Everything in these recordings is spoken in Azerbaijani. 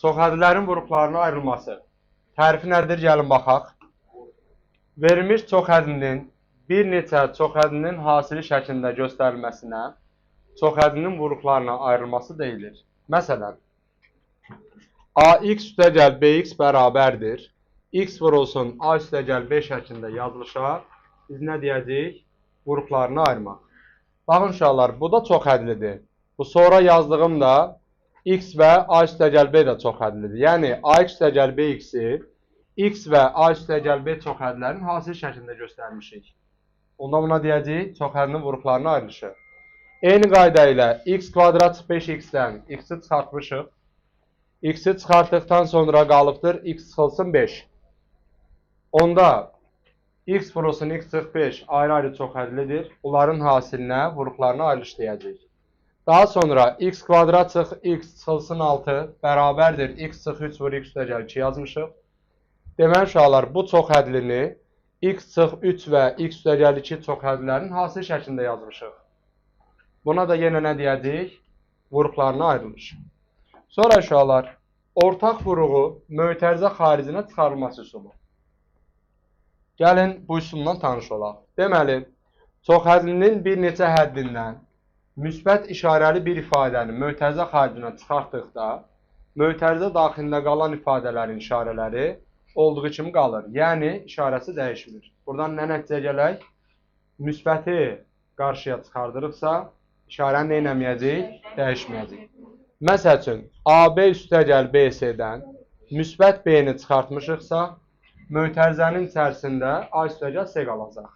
Çoxhədlilərin qruplarına ayrılması. Tərifi nədir? Gəlin baxaq. Verilmiş çoxhədlinin bir neçə çoxhədlinin hasili şəklində göstərilməsinə çoxhədlinin qruplarına ayrılması deyilir. Məsələn, AX üstəgəl BX bərabərdir. X vurulsun A üstəgəl B şəklində yazılışa biz nə deyəcəyik? Qruplarına ayırmaq. Baxın uşaqlar, bu da çoxhədlidir. Bu sonra yazdığım da X və A üstəgəl B də çoxhədlidir. Yəni, AX üstəgəl BX-i X və A üstəgəl B çoxhədlilərin hasil şəklində göstərmişik. Onda buna deyəcəyik, çoxhədlinin qruplarına ayrılışır. Eyni qayda ilə x kvadrat 5x-dən x-i çıxartmışıq. X-i çıxartdıqdan sonra qalıbdır x çıxılsın 5. Onda x vurulsun x çıx 5 ayrı-ayrı çoxhədlidir. Onların hasilinə, qruplarına ayrılış deyəcəyik. Daha sonra x kvadrat çıx x çıxılsın 6 bərabərdir x çıx 3 vur x üstəgəl 2 yazmışıq. Deməli uşaqlar, bu çoxhədlini x çıx 3 və x üstəgəl 2 çoxhədlilərin hasil şəklində yazmışıq. Buna da yenə nə deyəcəyik? Qruplarına ayrılmış. Sonra uşaqlar, ortaq vuruğu mötərizə xaricinə çıxarılması üsulu. Gəlin bu üsuldan tanış olaq. Deməli, çoxhədlinin bir neçə həddindən müsbət işarəli bir ifadəni mötərizə xaricinə çıxartdıqda, mötərizə daxilində qalan ifadələrin işarələri olduğu kimi qalır. Yəni, işarəsi dəyişmir. Buradan nə nəticə gələk? Müsbəti qarşıya çıxardırıqsa, işarəni nə eləməyəcək? Dəyişməyəcək. Məsəl üçün, AB üstəgəl BC-dən müsbət B-ni çıxartmışıqsa, mötərizənin içərisində A üstəgəl C qalacaq.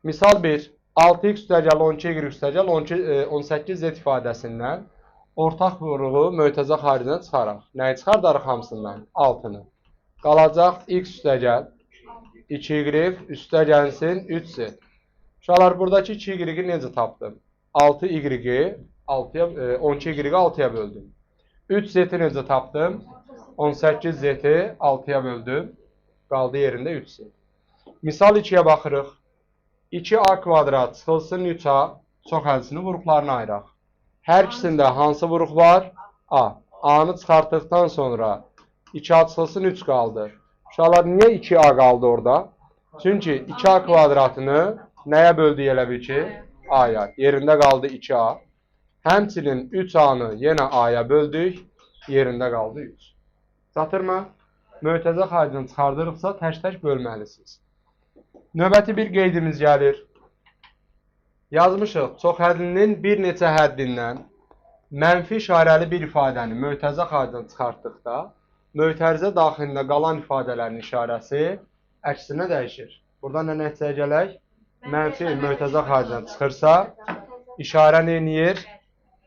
Misal 1. 6x üstəgəl 12y üstəgəl 18z ifadəsindən ortaq vuruğu mötərizə xaricinə çıxaraq. Nəyi çıxardarıq hamısından? 6-nı. Qalacaq x üstəgəl 2y üstəgəlsin 3z. Uşaqlar, buradakı 2y-i necə tapdım? 6y-i 12y-i 6-ya böldüm. 3z-i necə tapdım? 18z-i 6-ya böldüm. Qaldı yerində 3z. Misal 2-yə baxırıq. 2a kvadrat çıxılsın 3a çoxhədlisinin qruplarına ayıraq. Hər ikisində hansı qrup var? A. A-nı çıxartdıqdan sonra 2a çıxılsın 3 qaldı. Uşaqlar, niyə 2a qaldı orada? Çünki 2a kvadratını nəyə böldük elə bil ki? A-ya. Yerində qaldı 2a. Həmçinin 3a-nı yenə a-ya böldük. Yerində qaldı 3. Çatırmı? Mötərizə xaricini çıxardırıqsa tək-tək bölməlisiniz. Növbəti bir qeydimiz gəlir. Yazmışıq, çoxhədlinin bir neçə həddindən mənfi işarəli bir ifadəni mötərizə xaricini çıxartdıqda, mötərizə daxilində qalan ifadələrin işarəsi əksinə dəyişir. Burada nə nəticəyə gələk? Mənfi mötərizə xaricinə çıxırsa, işarə neyiniyir?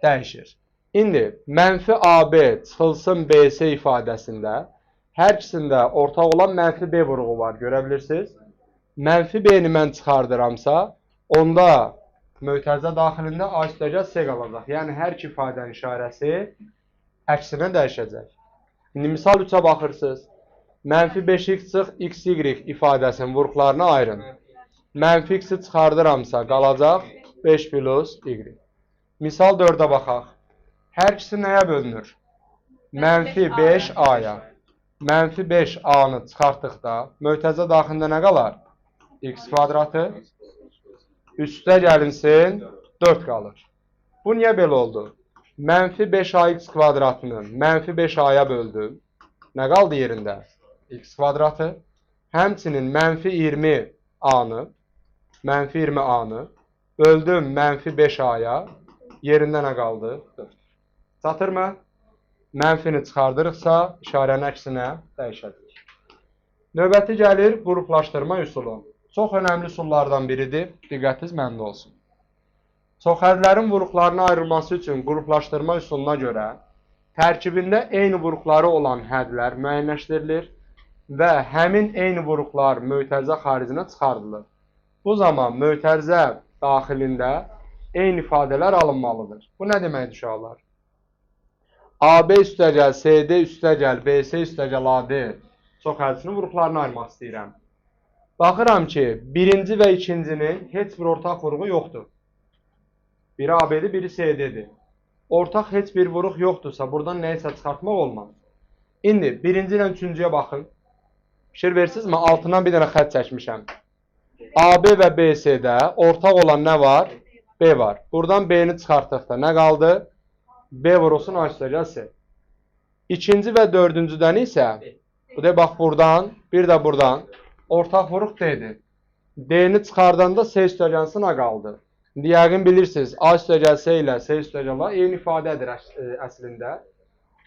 Dəyişir. İndi, mənfi AB çıxılsın BC ifadəsində hər ikisində ortaq olan mənfi B vuruğu var, görə bilirsiniz. Mənfi B-ni mən çıxardıramsa, onda mötərizə daxilində A üstəgəl C qalacaq. Yəni, hər iki ifadənin işarəsi əksinə dəyişəcək. İndi, misal 3-ə baxırsınız. Mənfi 5x çıx xy ifadəsinin vuruqlarına ayırın. Mənfi x-i çıxardıramsa, qalacaq 5 plus y. Misal 4-ə baxaq. Hər ikisi nəyə bölünür? Mənfi 5a-ya. Mənfi 5a-nı çıxartdıqda mötərizə daxilində nə qalar? X kvadratı üstə gəlinsin 4 qalır. Bu niyə belə oldu? Mənfi 5ax kvadratını mənfi 5a-ya böldüm. Nə qaldı yerində? X kvadratı. Həmçinin mənfi 20a-nı böldüm mənfi 5a-ya. Yerində nə qaldı? 4. Çatırmı? Mənfini çıxardırıqsa, işarənin əksinə dəyişəcək. Növbəti gəlir qruplaşdırma üsulu. Çox önəmli üsullardan biridir. Diqqətiniz məndə olsun. Çoxhədlilərin vuruqlarına ayrılması üçün qruplaşdırma üsuluna görə tərkibində eyni vuruqları olan hədlər müəyyənləşdirilir və həmin eyni vuruqlar mötərizə xaricinə çıxardılır. Bu zaman mötərizə daxilində eyni ifadələr alınmalıdır. Bu nə deməkdir uşaqlar? AB üstəgəl CD üstəgəl BC üstəgəl AD çoxhədlisinin vuruqlarına ayırmaq istəyirəm. Baxıram ki, birinci və ikincinin heç bir ortaq vuruğu yoxdur. Biri AB-dir, biri CD-dir. ortaq heç bir vuruq yoxdursa, buradan nəyisə çıxartmaq olmaz. İndi birinci ilə üçüncüyə baxın. Fikir versizmi? Altından bir dənə xətt çəkmişəm. AB və BC-də ortaq olan nə var? B var. Buradan B-ni çıxartdıqda nə qaldı? B vurulsun A üstəgəl C. İkinci və dördüncüdən isə, bu da bax buradan, bir də buradan ortaq vuruq D-dir. D-ni çıxardanda C üstəgəlsin A qaldı. İndi yəqin bilirsiniz, A üstəgəl C ilə C üstəgəl A eyni ifadədir əslində.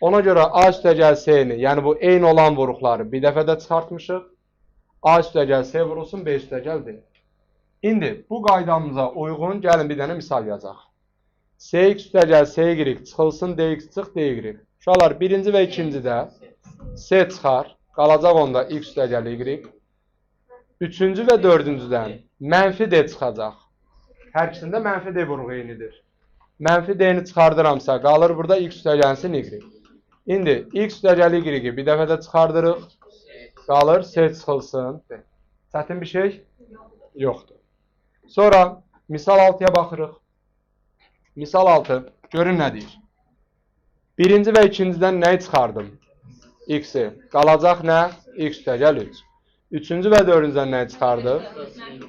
Ona görə A üstəgəl C-ni, yəni bu eyni olan vuruqları bir dəfədə çıxartmışıq. A üstəgəl C vurulsun B üstəgəl D. İndi bu qaydamıza uyğun gəlin bir dənə misal yazaq. Cx üstəgəl CY çıxılsın Dx çıx Dy. Uşaqlar birinci və ikincidə C çıxar, qalacaq onda x üstəgəl Y. Üçüncü və dördüncüdən mənfi D çıxacaq. Hər ikisində mənfi D vuruğu eynidir. Mənfi D-ni çıxardıramsa qalır burada x üstəgəlsin Y. İndi x üstəgəl Y-i bir dəfədə çıxardırıq. Qalır C çıxılsın D. Çətin bir şey yoxdur. Sonra misal 6-ya baxırıq. Misal 6. Görün nə deyir? Birinci və ikincidən nəyi çıxardım? X-i. Qalacaq nə? X üstəgəl 3. Üçüncü və dördüncüdən nəyi çıxardıq?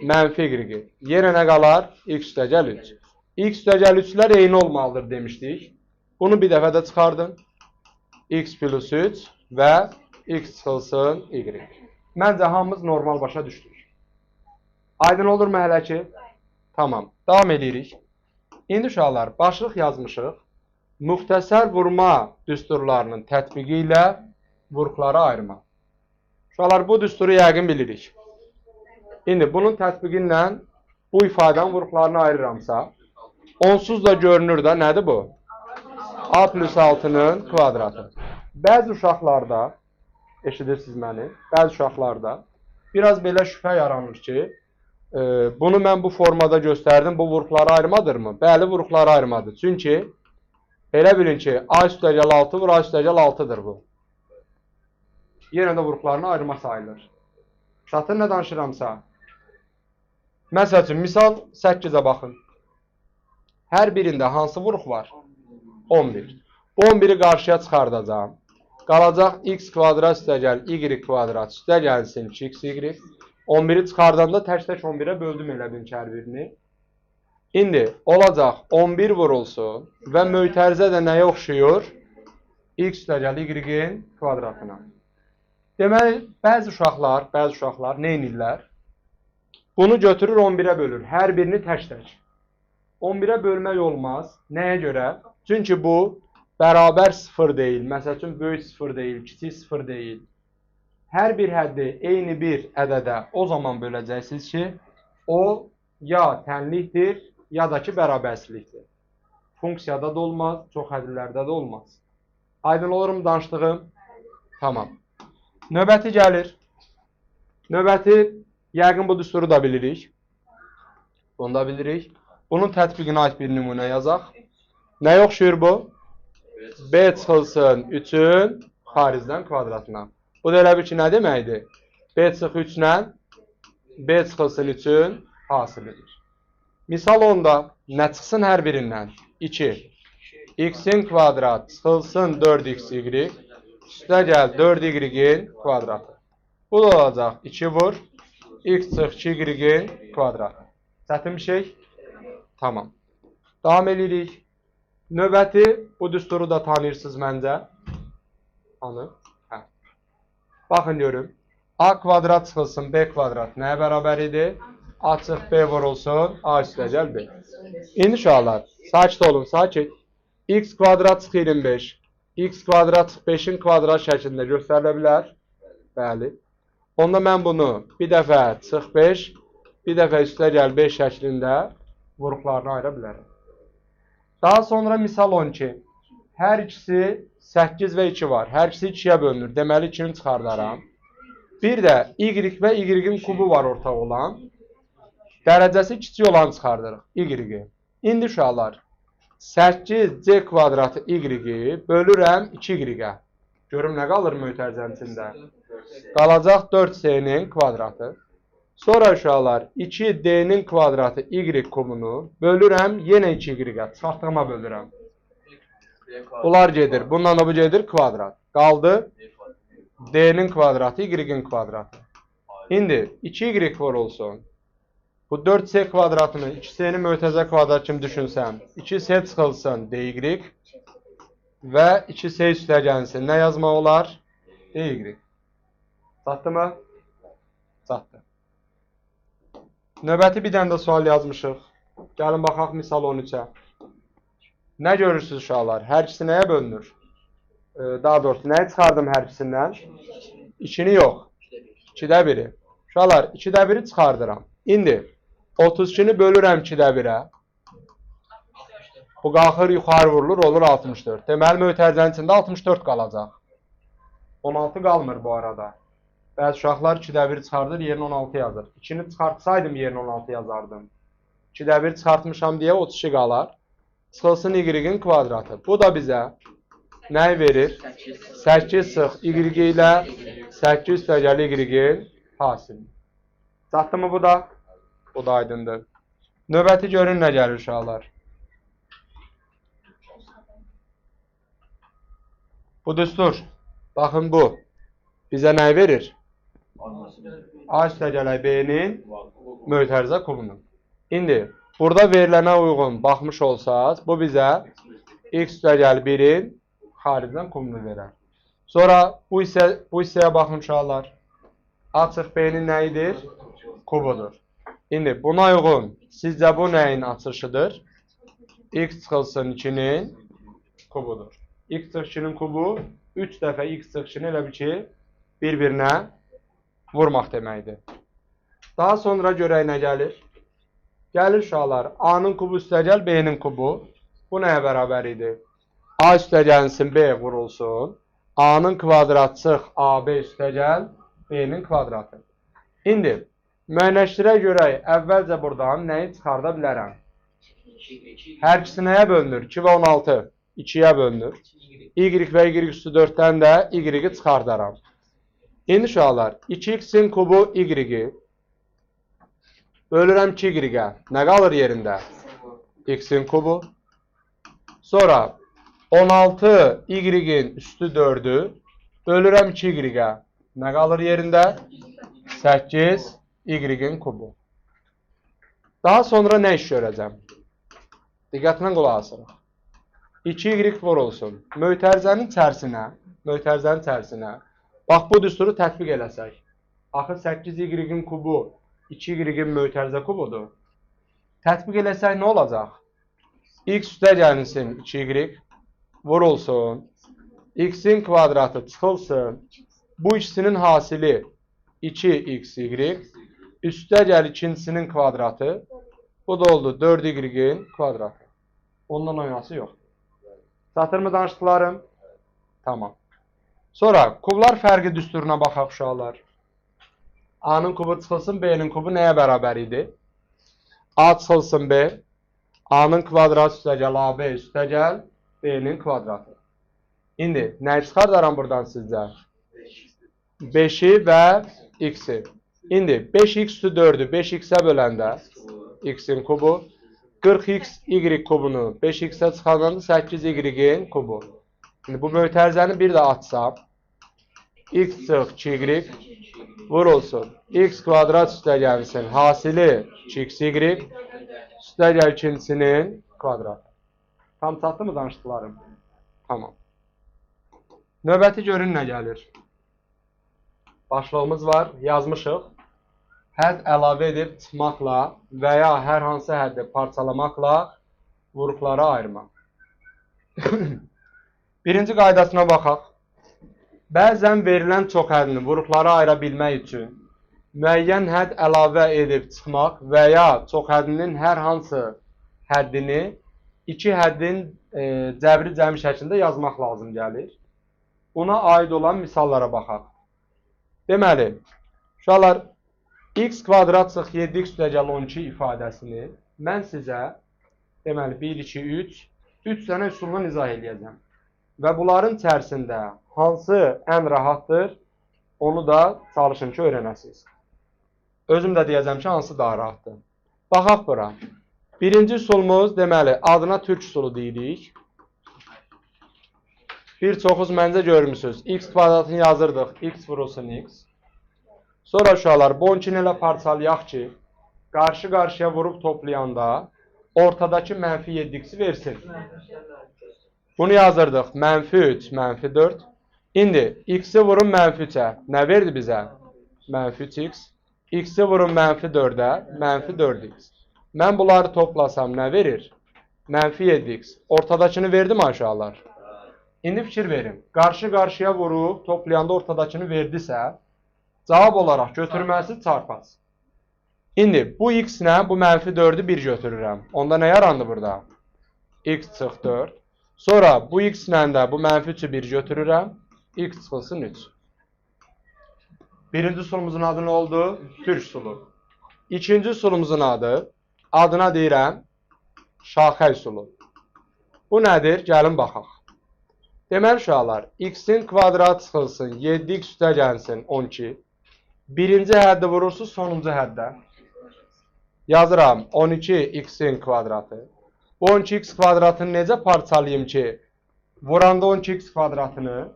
Mənfi Y-i. Yerə nə qalar? X üstəgəl 3. X üstəgəl 3-lər eyni olmalıdır demişdik. Bunu bir dəfədə çıxardın. X plus 3 və x çıxılsın Y. Məncə hamımız normal başa düşdük. Aydın olur mu hələ ki? Tamam. Davam edirik. İndi uşaqlar, başlıq yazmışıq. Müxtəsər vurma düsturlarının tətbiqi ilə vuruqları ayırma. Uşaqlar, bu düsturu yəqin bilirik. İndi bunun tətbiqi ilə bu ifadənin vuruqlarını ayırıramsa, onsuz da görünür də nədir bu? A plus 6-nın kvadratı. Bəzi uşaqlarda, eşidirsiniz məni, bəzi uşaqlarda biraz belə şübhə yaranır ki, bunu mən bu formada göstərdim, bu vuruqları ayırmadırmı? Bəli, vuruqları ayırmadır. Çünki elə bilin ki, A üstəgəl 6 vur, A üstəgəl 6-dır bu. Yenə də vuruqlarını ayırma sayılır. Çatın nə danışıramsa. Məsəl üçün, misal 8-ə baxın. Hər birində hansı vuruq var? 11. Bu 11-i qarşıya çıxardacağım. Qalacaq x kvadrat üstəgəl y kvadrat üstəgəlsin 2xy. 11-i çıxardanda tək-tək 11-ə böldüm elə bil ki, hər birini. İndi olacaq 11 vurulsun və mötərizə də nəyə oxşuyur? X üstəgəl y-in kvadratına. Deməli, bəzi uşaqlar nə edirlər? Bunu götürür 11-ə bölür. Hər birini tək-tək. 11-ə bölmək olmaz. Nəyə görə? Çünki bu bərabər 0 deyil. Məsəl üçün, böyük 0 deyil, kiçik 0 deyil. Hər bir həddi eyni bir ədədə o zaman böləcəksiniz ki, o ya tənlikdir, ya da ki, bərabərsizlikdir. Funksiyada da olmaz, çox həddilərdə də olmaz. Aydın olur mu danışdığım? Tamam. Növbəti gəlir. Növbəti, yəqin bu düsturu da bilirik. Bunu da bilirik. Bunun tətbiqinə aid bir nümunə yazaq. Nəyə oxşuyur bu? B çıxılsın 3-ün xaricdən kvadratına. Bu da elə bir ki, nə deməkdir? B çıx 3-lə B çıxılsın 3-ün hasilidir. Misal 10-da nə çıxsın hər birindən? 2. X-in kvadrat çıxılsın 4xy üstəgəl 4y-in kvadratı. Bu da olacaq 2 vur x çıx 2y-in kvadratı. Çətin bir şey? Tamam. Davam edirik. Növbəti, bu düsturu da tanıyırsınız məncə. Hanı? Hə. Baxın görün. A kvadrat çıxılsın B kvadrat nəyə bərabər idi? A çıx B vurulsun A üstəgəl B. İndi uşaqlar, sakit olun, sakit. X kvadrat çıx 25. X kvadrat çıx 5-in kvadrat şəklində göstərilə bilər. Bəli. Onda mən bunu bir dəfə çıx 5, bir dəfə üstəgəl 5 şəklində vuruqlarını ayıra bilərəm. Daha sonra misal 12. Hər ikisi 8 və 2 var. Hər ikisi 2-yə bölünür. Deməli 2-ni çıxardaram. Bir də y və y-in kubu var ortaq olan. Dərəcəsi kiçik olanı çıxardırıq. Y-i. İndi uşaqlar, 8c kvadratı y-i bölürəm 2y-ə. Görüm nə qalır mötərizənin içində? Qalacaq 4c-nin kvadratı. Sonra uşaqlar, 2d-nin kvadratı y kubunu bölürəm yenə 2y-ə. Çıxartdığıma bölürəm. Bunlar gedir. Bundan da bu gedir kvadrat. Qaldı d-nin kvadratı, y-in kvadratı. İndi 2y var olsun. Bu 4s kvadratını 2s'nin mötərizə kvadrat kimi düşünsəm, 2s çıxılsın dy və 2s üstəgənsin. Nə yazmaq olar? dy. Çatdı mı? Çatdı. Növbəti bir dənə də sual yazmışıq. Gəlin baxaq misal 13-ə. Nə görürsünüz uşaqlar? Hər ikisi nəyə bölünür? Daha doğrusu nəyi çıxardım hər ikisindən? 2-ni yox. 2-də 1-i. Uşaqlar 2-də 1-i çıxardıram. İndi 32-ni bölürəm 2-də 1-ə. Bu qalxır yuxarı vurulur, olur 64. Deməli mötərizənin içində 64 qalacaq. 16 qalmır bu arada. Bəzi uşaqlar 2-də 1 çıxardır, yerinə 16 yazır. 2-ni çıxartsaydım yerinə 16 yazardım. 2-də 1 çıxartmışam deyə 32 qalar. Çıxılsın y-in kvadratı. Bu da bizə nəyi verir? 8 sıx y ilə 8 üstəgəl y-in hasili. Çatdı mı bu da? Bu da aydındır. Növbəti görün nə gəlir uşaqlar. Bu düstur. Baxın bu. Bizə nəyi verir? A üstəgəl b-nin mötərizə kubunu. İndi burada verilənə uyğun baxmış olsaq, bu bizə x üstəgəl 1-in xaricdən kubunu verər. Sonra bu hissəyə baxın uşaqlar. A çıx b-nin nəyidir? Kubudur. İndi buna uyğun sizcə bu nəyin açılışıdır? X çıxılsın 2-nin kubudur. X çıx 2-nin kubu 3 dəfə x çıx 2-ni elə bir ki bir-birinə vurmaq deməkdir. Daha sonra görək nə gəlir? Gəlir uşaqlar, A-nın kubu üstəgəl B-nin kubu. Bu nəyə bərabər idi? A üstəgəlsin B vurulsun. A-nın kvadratı çıx AB üstəgəl B-nin kvadratı. İndi müəyyənləşdirə görək, əvvəlcə buradan nəyi çıxarda bilərəm? Hər ikisi nəyə bölünür? 2 və 16 2-yə bölünür. Y və y üstü 4-dən də y-i çıxardaram. İndi uşaqlar, 2x-in kubu y-i bölürəm 2y-ə. Nə qalır yerində? X-in kubu. Sonra 16 y-in üstü 4-ü bölürəm 2y-ə. Nə qalır yerində? 8 y-in kubu. Daha sonra nə iş görəcəm? Diqqətlə qulaq asırıq. 2y var olsun. Mötərizənin içərisinə bax bu düsturu tətbiq eləsək. Axı 8y-in kubu 2y-in mötərizə kubudur. Tətbiq eləsək nə olacaq? X üstəgəlsin 2y vurulsun. X-in kvadratı çıxılsın. Bu ikisinin hasili 2xy üstəgəl ikincisinin kvadratı. Bu da oldu 4y-in kvadratı. Ondan oynası yox. Çatır mı danışdıqlarım? Tamam. Sonra kublar fərqi düsturuna baxaq uşaqlar. A-nın kubu çıxılsın, B-nin kubu nəyə bərabər idi? A çıxılsın B. A-nın kvadratı üstəgəl AB üstəgəl B-nin kvadratı. İndi nəyi çıxardaram buradan sizcə? 5-i və x-i. İndi 5x üstü 4-ü 5x-ə böləndə x-in kubu. 40x y kubunu 5x-ə çıxaranda 8y-in kubu. Şimdi bu mötərizəni bir də açsam. X çıx 2y vurulsun. X kvadrat üstəgəlsin. Hasili 2xy üstəgəl ikincisinin kvadratı. Tam çatdı mı danışdıqlarım? Tamam. Növbəti görün nə gəlir? Başlığımız var. Yazmışıq. Hədd əlavə edib çıxmaqla və ya hər hansı həddi parçalamaqla vuruqları ayırmaq. Birinci qaydasına baxaq. Bəzən verilən çox həddini vuruqları ayıra bilmək üçün müəyyən hədd əlavə edib çıxmaq və ya çox həddinin hər hansı həddini iki həddin cəbri cəmi şəklində yazmaq lazım gəlir. Buna aid olan misallara baxaq. Deməli, uşaqlar, x kvadrat çıx 7x üstəgəl 12 ifadəsini mən sizə deməli 1, 2, 3 dənə üsulla izah edəcəm. Və bunların içərisində hansı ən rahatdır, onu da çalışın ki, öyrənəsiniz. Özüm də deyəcəm ki, hansı daha rahatdır. Baxaq bura. Birinci üsulumuz deməli adına türk usulu deyirik. Bir çoxuz məncə görmüsünüz. X kvadratını yazırdıq. X vurulsun X. Sonra uşaqlar, bu 12 ilə parçalayaq ki, qarşı-qarşıya vurub toplayanda ortadakı mənfi 7x versin. Bunu yazırdıq. Mənfi 3, mənfi 4. İndi x-i vurun mənfi 3-ə. Nə verdi bizə? Mənfi 3x. X-i vurun mənfi 4-ə. Mənfi 4x. Mən bunları toplasam nə verir? Mənfi 7x. Ortadakını verdi mi aşağılar? İndi fikir verin. Qarşı-qarşıya vurub toplayanda ortadakını verdisə, cavab olaraq götürməsi çarpaz. İndi bu x nə? Bu mənfi 4-ü 1 götürürəm. Onda nə yarandı burada? X çıx 4. Sonra bu x ilə də bu mənfi 3-ü 1 götürürəm. X çıxılsın 3. Birinci sulumuzun adı nə oldu? Türk sulu. İkinci sulumuzun adı, adına deyirəm, şaxəy sulu. Bu nədir? Gəlin baxaq. Deməli uşaqlar, x-in kvadratı çıxılsın, 7x üstə gəlsin 12. Birinci həddi vurursunuz sonuncu həddə. Yazıram 12x-in kvadratı. Bu 12x kvadratını necə parçalayayım ki, vuranda 12x kvadratını,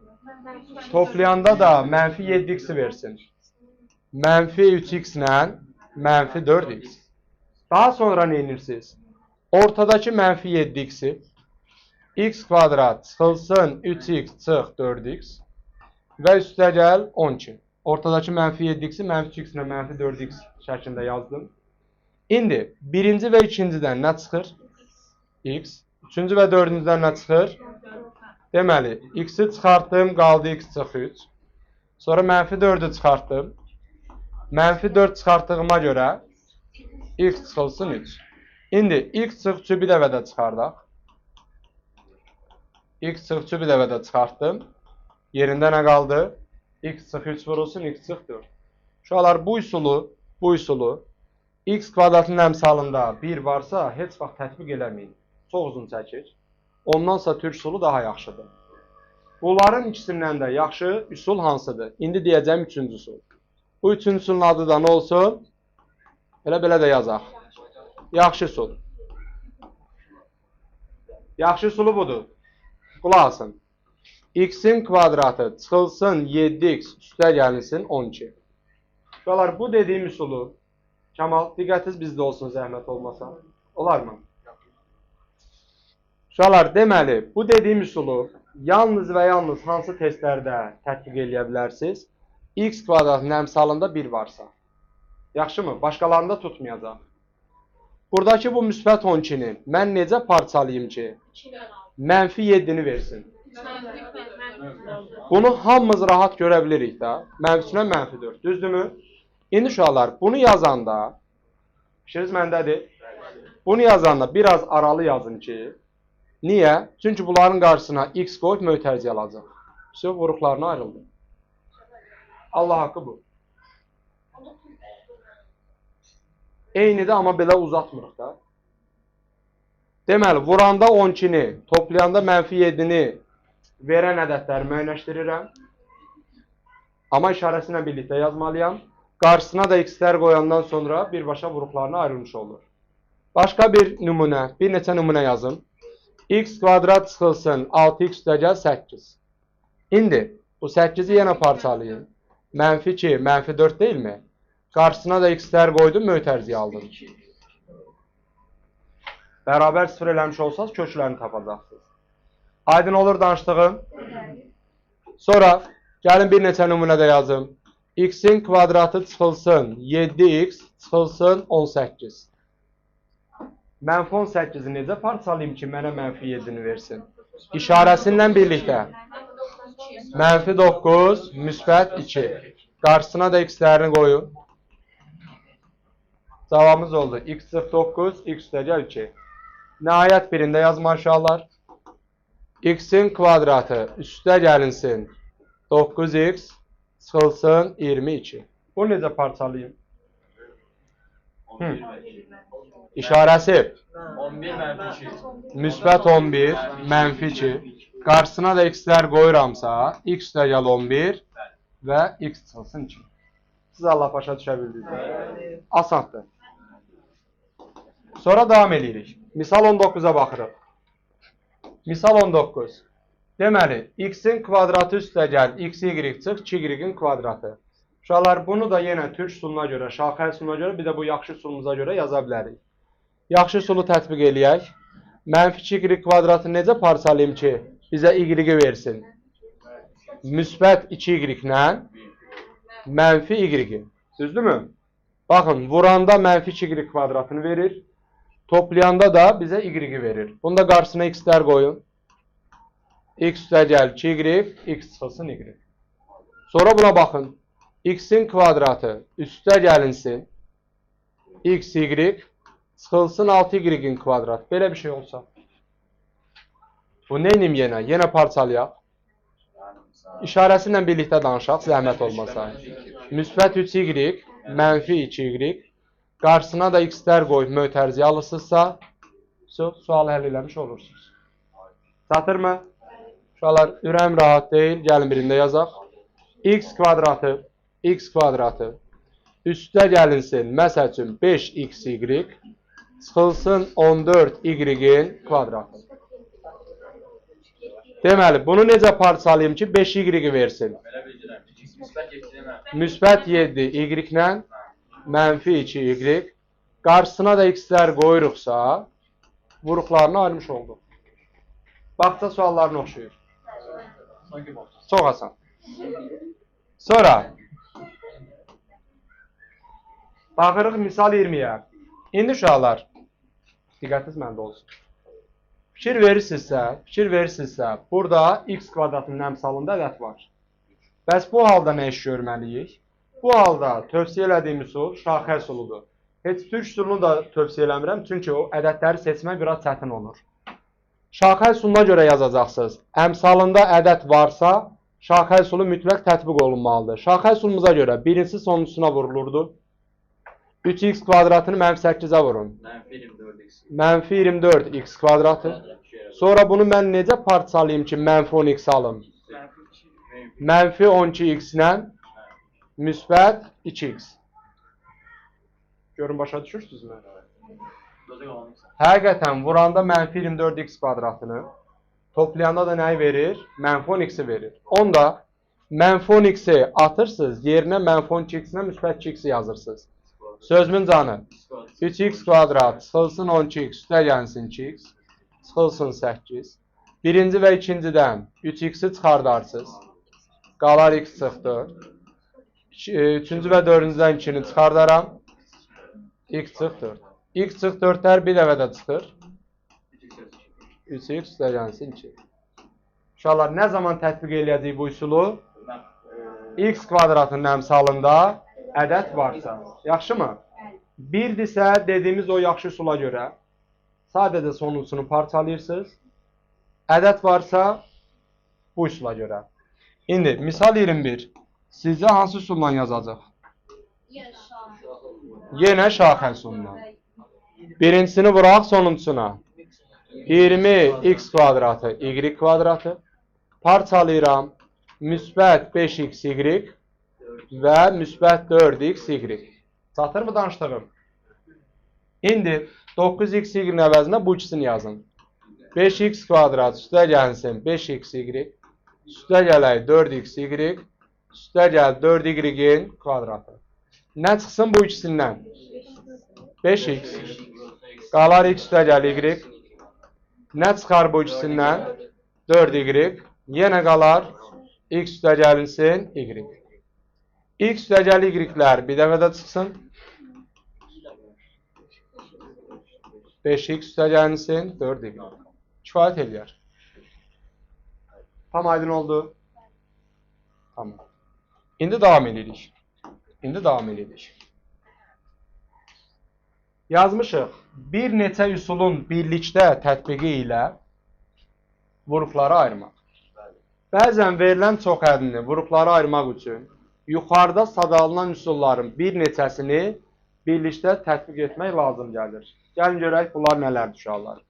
toplayanda da mənfi 7x versin. Mənfi 3x ilə mənfi 4x. Daha sonra nə edirsiniz? Ortadakı mənfi 7x'i x kvadrat çıxılsın 3x çıx 4x və üstə gəl 12. Ortadakı mənfi 7x'i mənfi 3x ilə mənfi 4x şəklində yazdım. İndi birinci və ikincidən nə çıxır? X. Üçüncü və dördüncüdən nə çıxır? Deməli, x-i çıxartdım, qaldı x çıx 3. Sonra mənfi 4-ü çıxartdım. Mənfi 4 çıxartdığıma görə x çıxılsın 3. İndi x çıx 3-ü bir dəfə də çıxardaq. X çıx 3-ü bir dəfə də çıxartdım. Yerində nə qaldı? X çıx 3 vurulsun, x çıx 4. Uşaqlar, bu üsulu x kvadratının əmsalında 1 varsa, heç vaxt tətbiq eləməyin. Çox uzun çəkir. Ondansa türk üsulu daha yaxşıdır. Bunların ikisindən də yaxşı üsul hansıdır? İndi deyəcəm üçüncü üsul. Bu üçüncü üsulun adı da nə olsun? Belə də yazaq. Yaxşı üsul. Yaxşı üsulu budur. Qulaq asın. X-in kvadratı çıxılsın 7x üstə gəlinsin 12. Uşaqlar, bu dediyim üsulu, Kəmal, diqqətiniz bizdə olsun, zəhmət olmasa. Olar mı? Uşaqlar, deməli, bu dediyim üsulu yalnız və yalnız hansı testlərdə tətbiq eləyə bilərsiniz? X kvadratının əmsalında 1 varsa. Yaxşı mı? Başqalarında tutmayacaq. Buradakı bu müsbət 12-ni mən necə parçalayayım ki, mənfi 7-ni versin? Bunu hamımız rahat görə bilirik də. Mənfisinə mənfi 4. Düzdürmü? İndi uşaqlar, bunu yazanda, fikriniz məndədir. Bunu yazanda biraz aralı yazın ki, niyə? Çünki bunların qarşısına x qoyub mötərizi alacaq. Söv vuruqlarına ayrıldı. Allah haqqı bu. Eynidir, amma belə uzatmırıq da. Deməli, vuranda 12-ni, toplayanda mənfi 7-ni verən ədədləri müəyyənləşdirirəm. Amma işarəsinə birlikdə yazmalıyam. Qarşısına da x-lər qoyandan sonra birbaşa vuruqlarına ayrılmış olur. Başqa bir nümunə, bir neçə nümunə yazın. X kvadrat çıxılsın 6x üstə gəl 8. İndi bu 8-i yenə parçalayın. Mənfi 2, mənfi 4 deyilmi? Qarşısına da x-lər qoydum, mötərizi aldım. Bərabər sıfır eləmiş olsanız köklərini tapacaqsınız. Aydın olur danışdığım. Sonra gəlin bir neçə nümunədə yazım. X-in kvadratı çıxılsın 7x çıxılsın 18. Mənfi 18-i necə parçalayayım ki, mənə mənfi 7-ni versin? İşarəsindən birlikdə. Mənfi 9, müsbət 2. Qarşısına da x-lərini qoyun. Cavabımız oldu. X çıx 9, x üstə gəl 2. Nəhayət birində yazma aşağılar. X-in kvadratı üstə gəlinsin 9x çıxılsın 22. Bunu necə parçalayayım? İşarəsi 11 mənfi 2. müsbət 11, mənfi 2. Qarşısına da x-lər qoyuramsa, x üstə gəl 11 və x çıxılsın 2. Siz Allah başa düşə bildiniz. Asandır. Sonra davam edirik. Misal 19-a baxırıq. Misal 19. Deməli, x-in kvadratı üstə gəl, x, y çıx, 2y-in kvadratı. Uşaqlar, bunu da yenə türk üsuluna görə, şaxəl üsuluna görə, bir də bu yaxşı üsulumuza görə yaza bilərik. Yaxşı üsulu tətbiq eləyək. Mənfi 2y kvadratı necə parçalayım ki, bizə y versin? Müsbət 2y ilə mənfi y. Düzdürmü? Baxın, vuranda mənfi 2y kvadratını verir. Toplayanda da bizə y verir. Bunu da qarşısına x-lər qoyun. X üstə gəl 2y, x çıxılsın y. Sonra buna baxın. X-in kvadratı üstə gəlinsin. X, y çıxılsın 6y-in kvadratı. Belə bir şey olsa. Bu neynim yenə? Yenə parçalayaq. İşarəsi ilə birlikdə danışaq, zəhmət olmasa. Müsbət 3y, mənfi 2y. Qarşısına da x-lər qoyub mötərizəyə alırsınızsa, sualı həll eləmiş olursunuz. Çatırmı? Uşaqlar, ürəm rahat deyil. Gəlin birində yazaq. X kvadratı üstə gəlinsin, məsəl üçün 5xy çıxılsın 14y-in kvadratı. Deməli, bunu necə parçalayım ki, 5y versin? Müsbət 7 y ilə mənfi 2y. Qarşısına da x-lər qoyuruqsa, vuruqlarını ayırmış olduq. Baxça suallarını oxşuyur. Çox asan. Sonra baxırıq misal 20-yə. İndi uşaqlar, diqqətiniz məndə olsun. Fikir verirsinizsə, burada x kvadratının əmsalında ədəd var. Bəs bu halda nə iş görməliyik? Bu halda tövsiyə elədiyim üsul şaxə üsuludur. Heç türk üsulunu da tövsiyə eləmirəm, çünki o ədədləri seçmək biraz çətin olur. Şaxə üsuluna görə yazacaqsınız. Əmsalında ədəd varsa, şaxə üsulu mütləq tətbiq olunmalıdır. Şaxə üsulumuza görə birincisi sonuncusuna vurulurdu. 3x kvadratını mənfi 8-ə vurun. Mənfi 24x kvadratı. Sonra bunu mən necə parçalayım ki, mənfi 10x alım? Mənfi 12x ilə müsbət 2x. Görün, başa düşürsünüzmü? Həqiqətən, vuranda mənfi 24x kvadratını, toplayanda da nəyi verir? Mənfi 10x-i verir. Onda mənfi 10x-i atırsınız, yerinə mənfi 12x ilə müsbət 2x-i yazırsınız. Sözümün canı, 3x kvadrat çıxılsın 12x, üstə gəlsin 2x, çıxılsın 8. Birinci və ikincidən 3x-i çıxardarsınız. Qalar x çıx 4. Üçüncü və dördüncüdən 2-ni çıxardaram. X çıx 4. X çıx 4-lər bir dəfədə çıxır. 3x üstə gəlsin 2. Uşaqlar, nə zaman tətbiq eləyəcəyik bu üsulu? X kvadratının əmsalında ədəd varsa. Yaxşımı? Birdirsə, dediyimiz o yaxşı üsula görə sadəcə sonuncusunu parçalayırsınız. Ədəd varsa bu üsula görə. İndi, misal 21. Sizcə hansı üsulla yazacaq? Yenə şaxə üsulundan. Birincisini vuraq sonuncusuna. 20x kvadratı, y kvadratı. Parçalayıram. Müsbət 5xy və müsbət 4xy. Çatır mı danışdığım? İndi 9xy-in əvəzinə bu ikisini yazın. 5x kvadrat üstə gəlsin 5xy. Üstə gələk 4xy. Üstə gəl 4y-in kvadratı. Nə çıxsın bu ikisindən? 5x. Qalar x üstə gəl y. Nə çıxar bu ikisindən? 4y. Yenə qalar x üstə gəlinsin y. X üstə gəl y-lər bir dəfədə çıxsın. 5x üstə gəlinsin 4y. Kifayət eləyər. Tam aydın oldu. Tamam. İndi davam edirik. Yazmışıq. Bir neçə üsulun birlikdə tətbiqi ilə vuruqları ayırmaq. Bəzən verilən çox ədini vuruqları ayırmaq üçün yuxarıda sadalanan üsulların bir neçəsini birlikdə tətbiq etmək lazım gəlir. Gəlin görək bunlar nələrdir uşaqlar.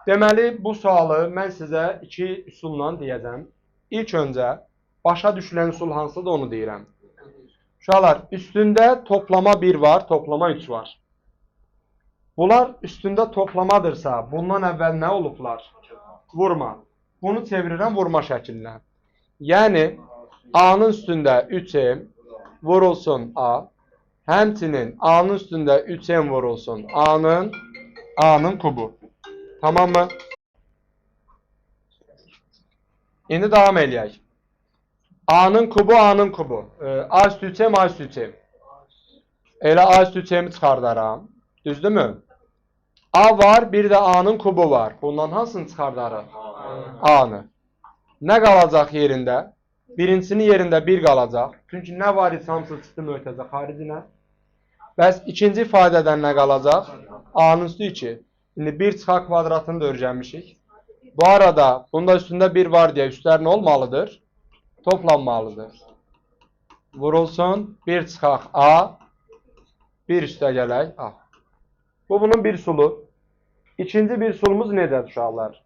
Deməli, bu sualı mən sizə iki üsulla deyəcəm. İlk öncə başa düşülən üsul hansıdır onu deyirəm. Uşaqlar, üstündə toplama 1 var, toplama 3 var. Bunlar üstündə toplamadırsa, bundan əvvəl nə olublar? Vurma. bunu çevirirəm vurma şəklinə. Yəni A-nın üstündə 3M vurulsun A. Həmçinin A-nın üstündə 3M vurulsun A-nın kubu. Tamam mı? İndi davam eləyək. A-nın kubu. A üstü 3M, A üstü 3M. Elə A üstü 3M-i çıxardaram. Düzdürmü? A var, bir də A-nın kubu var. Bundan hansını çıxardarıq? A-nı. Nə qalacaq yerində? Birincisinin yerində 1 qalacaq. Çünki nə var isə hamısı çıxdı mötəzə xaricinə. Bəs ikinci ifadədən nə qalacaq? A-nın üstü 2. İndi 1 çıxaq kvadratını da öyrənmişik. Bu arada bunda üstündə 1 var deyə üstlər nə olmalıdır? Toplanmalıdır. Vurulsun 1 çıxaq A, 1 üstə gələk A. Bu bunun bir sulu. İkinci bir sulumuz necədir uşaqlar?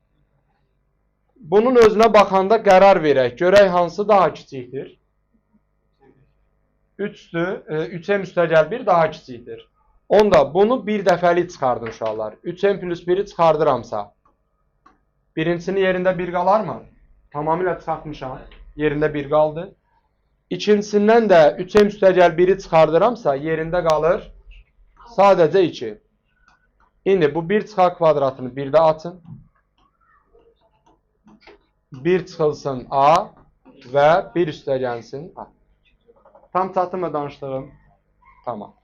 Bunun özünə baxanda qərar verək. Görək hansı daha kiçikdir? 3M üstəgəl 1 daha kiçikdir. Onda bunu bir dəfəlik çıxardın uşaqlar. 3M plus 1'i çıxardıramsa. Birincisinin yerində 1 qalar mı? Tamamilə çıxartmışam. Yerində 1 qaldı. İkincisindən də 3M üstəgəl 1'i çıxardıramsa yerində qalır sadəcə 2. İndi bu 1 çıxaq kvadratını 1-də atın. 1 çıxılsın A və 1 üstə gəlsin A. Tam çatdı mı danışdığım? Tamam.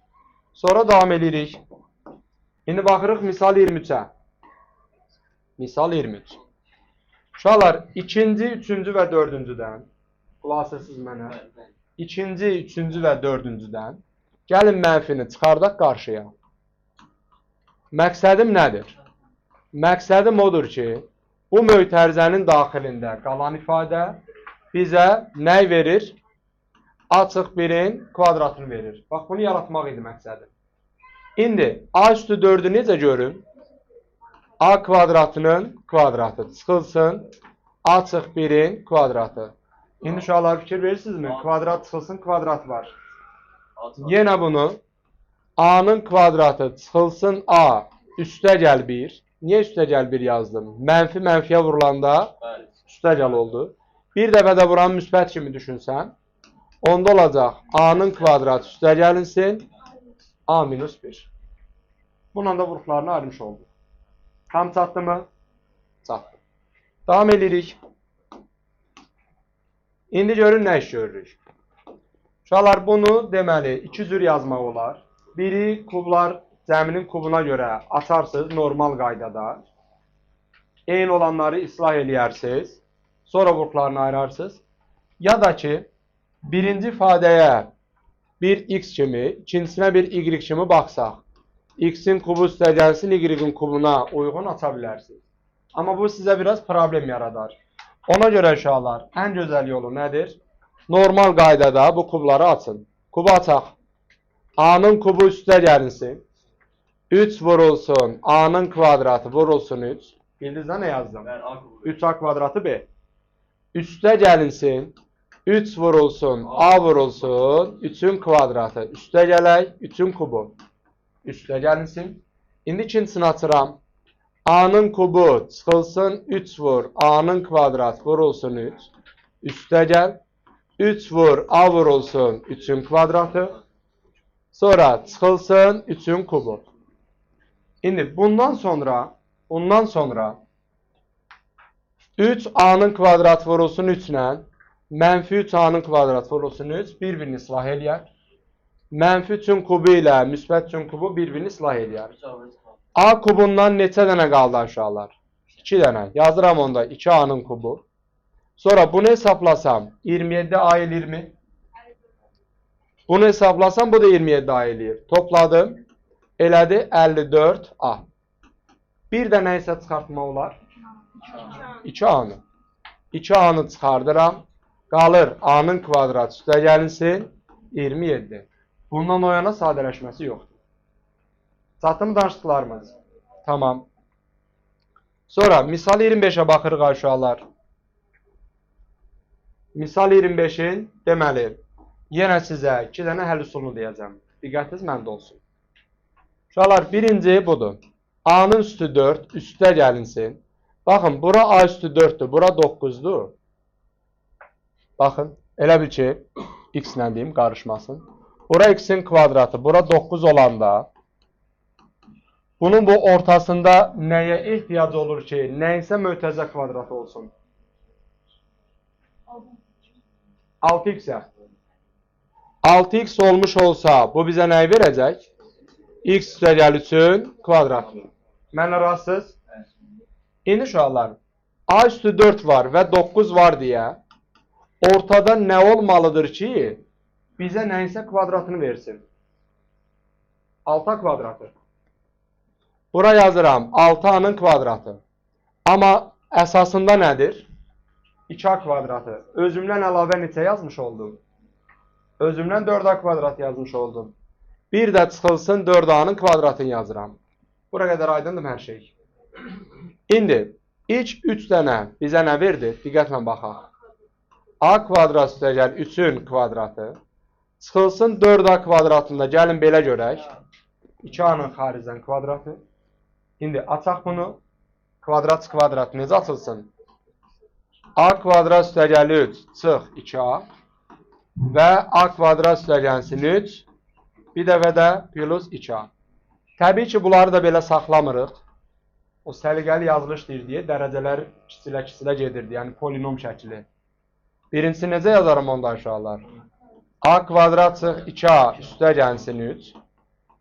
Sonra davam edirik. İndi baxırıq misal 23-ə. Misal 23. Uşaqlar, ikinci, üçüncü və dördüncüdən, xülasəsiz mənə, ikinci, üçüncü və dördüncüdən gəlin mənfini çıxardaq qarşıya. Məqsədim nədir? Məqsədim odur ki, bu mötərizənin daxilində qalan ifadə bizə nə verir? Açıq 1'in kvadratını verir. Bax, bunu yaratmaq idi məqsədim. İndi A üstü 4'ü necə görüm? A kvadratının kvadratı çıxılsın. Açıq 1'in kvadratı. İndi uşaqlar fikir verirsinizmi? Kvadrat çıxılsın, kvadrat var. Yenə bunu A'nın kvadratı çıxılsın A üstə gəl 1. Niyə üstə gəl 1 yazdım? Mənfi mənfiyə vurulanda üstə gəl oldu. Bir dəfə də buranı müsbət kimi düşünsən, onda olacaq A-nın kvadratı üstə gəlinsin A minus 1. Bununla da vuruqlarını ayırmış oldu. Tam çatdı mı? Çatdı. Davam edirik. İndi görün nə iş görürük. Uşaqlar, bunu deməli 2 cür yazmaq olar. Biri kublar cəminin kubuna görə açarsınız normal qaydada. Eyni olanları islah eləyərsiniz. Sonra vuruqlarını ayırarsınız. Ya da ki, birinci ifadəyə bir x kimi, ikincisine bir y kimi baxsaq. X'in kubu üstə gəlsin, y'in kubuna uyğun aça bilərsiniz. Amma bu sizə biraz problem yaradar. Ona görə uşaqlar, ən gözəl yolu nədir? Normal qaydada bu kubları açın. Kubu açaq. A'nın kubu üstə gəlinsin. 3 vurulsun, A'nın kvadratı vurulsun 3. Bildinizdə nə yazdım? 3A kvadratı B. Üstə gəlinsin. 3 vurulsun, A vurulsun, 3'ün kvadratı. Üstə gələk, 3'ün kubu. Üstə gəlinsin. İndi ikincisini açıram. A'nın kubu çıxılsın, 3 vur, A'nın kvadratı vurulsun 3. Üstə gəl. 3 vur, A vurulsun, 3'ün kvadratı. Sonra çıxılsın, 3'ün kubu. İndi bundan sonra 3 A'nın kvadratı vurulsun 3 ilə, mənfi 3 A'nın kvadratı vurulsun 3, bir-birini islah eləyər. Mənfi 3'ün kubu ilə müsbət 3'ün kubu bir-birini islah eləyər. A kubundan neçə dənə qaldı aşağılar? 2 dənə. Yazıram onda 2 A'nın kubu. Sonra bunu hesaplasam 27 A eləyir mi? Bunu hesaplasam bu da 27 A eləyir. Topladım. Elədi 54 A. Bir də nə isə çıxartmaq olar? 2 A'nı. 2 A'nı çıxardıram. Qalır A'nın kvadratı üstə gəlinsin 27. Bundan o yana sadələşməsi yoxdur. Çatdı mı danışdıqlarımız? Tamam. Sonra misal 25'ə baxırıq uşaqlar. Misal 25'in deməli yenə sizə 2 dənə həll üsulunu deyəcəm. Diqqətiniz məndə olsun. Uşaqlar, birinci budur. A'nın üstü 4 üstə gəlinsin. Baxın, bura A üstü 4'dür, bura 9'dur. Baxın, elə bil ki, x ilə deyim, qarışmasın. Bura x-in kvadratı, bura 9 olanda, bunun bu ortasında nəyə ehtiyac olur ki, nəyinsə mötərizə kvadratı olsun? 6x-ə. 6x olmuş olsa, bu bizə nəyi verəcək? X üstəgəl 3-ün kvadratını. Mənə razısınız? İndi uşaqlar, A üstü 4 var və 9 var deyə, ortada nə olmalıdır ki, bizə nəyinsə kvadratını versin? 6 kvadratı. Bura yazıram 6a-nın kvadratı. Amma əsasında nədir? 2a kvadratı. Özümdən əlavə neçə yazmış oldum? Özümdən 4a kvadrat yazmış oldum. Bir də çıxılsın 4a-nın kvadratını yazıram. Bura qədər aydındır hər şey. İndi ilk 3 dənə bizə nə verdi? Diqqətlə baxaq. A kvadrat üstəgəl 3-ün kvadratı. Çıxılsın 4a kvadratında. Gəlin belə görək. 2a-nın xaricdən kvadratı. İndi açaq bunu. Kvadrat kvadrat necə açılsın? A kvadrat üstəgəl 3 çıx 2a. Və A kvadrat üstəgəlsin 3. Bir dəfə də plus 2a. Təbii ki, bunları da belə saxlamırıq. O səliqəli yazılış deyir deyə dərəcələr kisilə gedirdi. Yəni polinom şəkli. Birincisi necə yazarım onda uşaqlar? A kvadrat çıx 2a üstəgəlsin 3.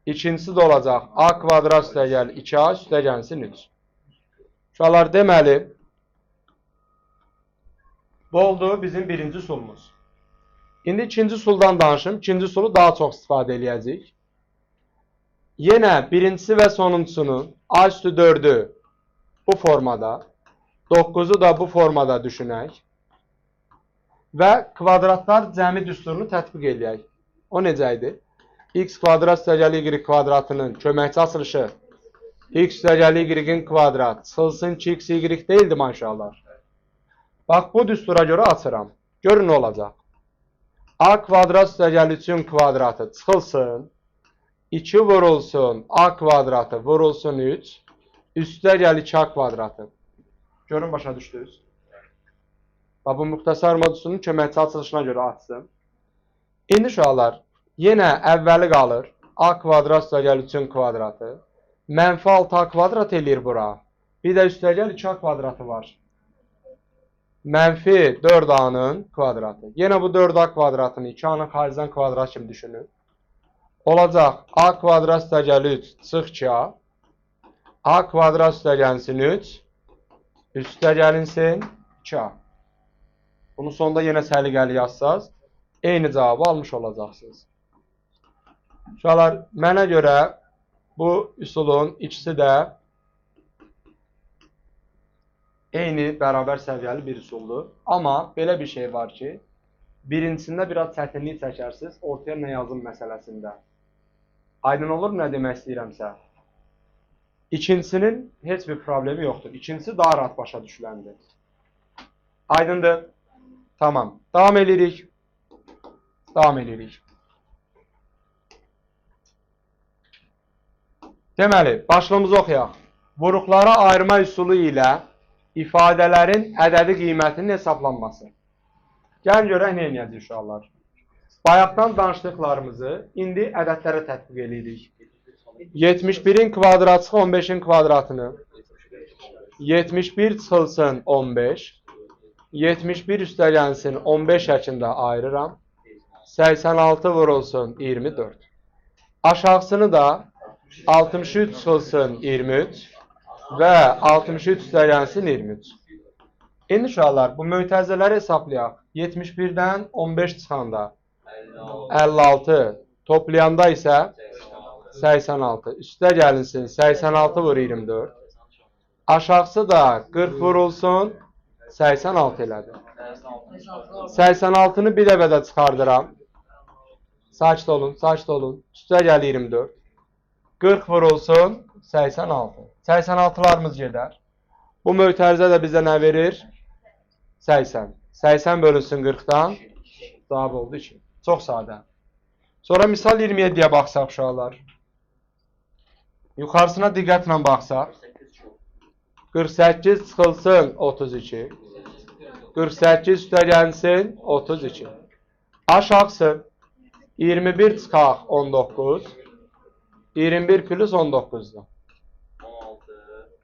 İkincisi də olacaq A kvadrat üstəgəl 2a üstəgəlsin 3. Uşaqlar deməli, bu oldu bizim birinci sulumuz. İndi ikinci suldan danışım. İkinci sulu daha çox istifadə eləyəcəyik. Yenə birincisi və sonuncusunu A üstü 4'ü bu formada, 9'u da bu formada düşünək və kvadratlar cəmi düsturunu tətbiq eləyək. O necə idi? X kvadrat üstəgəl y kvadratının köməkçi açılışı x üstəgəl y-in kvadrat çıxılsın 2x y deyildi maşallah. Bax, bu düstura görə açıram. Görün nə olacaq. A kvadrat üstəgəl 3'ün kvadratı çıxılsın 2 vurulsun A kvadratı vurulsun 3 üstəgəl 2A kvadratı. Görün, başa düşdünüz. Bax, bu müxtəsar modusunun köməkçi açılışına görə açsın. İndi uşaqlar, yenə əvvəli qalır. A kvadrat üstəgəl 3'ün kvadratı. Mənfi 6A kvadrat eləyir bura. Bir də üstəgəl 2A kvadratı var. Mənfi 4A-nın kvadratı. Yenə bu 4A kvadratını 2A-nın xaricdən kvadrat kimi düşünün. Olacaq A kvadrat üstəgəl 3 çıx 2A. A kvadrat üstəgəlsin 3 üstəgəlinsin 2A. Bunu sonda yenə səliqəli yazsaz, eyni cavabı almış olacaqsınız. Uşaqlar, mənə görə bu üsulun ikisi də eyni bərabər səviyyəli bir üsuldur. Amma belə bir şey var ki, birincisində biraz çətinlik çəkərsiniz, ortaya nə yazım məsələsində. Aydın olur nə demək istəyirəmsə? İkincisinin heç bir problemi yoxdur. İkincisi daha rahat başa düşüləndir. Aydındır? Tamam. Davam edirik. Davam edirik. Deməli, başlığımızı oxuyaq. Vuruqlara ayırma üsulu ilə ifadələrin ədədi qiymətinin hesablanması. Gəlin görək nə edəcəyik uşaqlar. Bayaqdan danışdıqlarımızı indi ədədlərə tətbiq edirik. 71'in kvadratı 15'in kvadratını 71 çıxılsın 15 71 üstəgəlsin 15 şəklində ayırıram. 86 vurulsun 24. Aşağısını da 63 çıxılsın 23 və 63 üstəgəlsin 23. İndi uşaqlar, bu mötərizələri hesablayaq. 71'dən 15 çıxanda 56, toplayanda isə 86. Üstə gəlinsin 86 vur 24. Aşağısı da 40 vurulsun 86 elədir. 86'nı bir dəfə də çıxardıram. Sakit olun, sakit olun. Üstə gəl 24. 40 vurulsun 86. 86'larımız gedər. Bu mötərizə də bizə nə verir? 80. 80 bölünsün 40'dan. Cavab oldu 2. Çox sadə. Sonra misal 27'yə baxsaq uşaqlar. Yuxarısına diqqətlə baxsaq. 48 çıxılsın 32. 48 üstəgəlsin 32. Aşağısı 21 çıxaq 19. 21 plus 19'da. 16.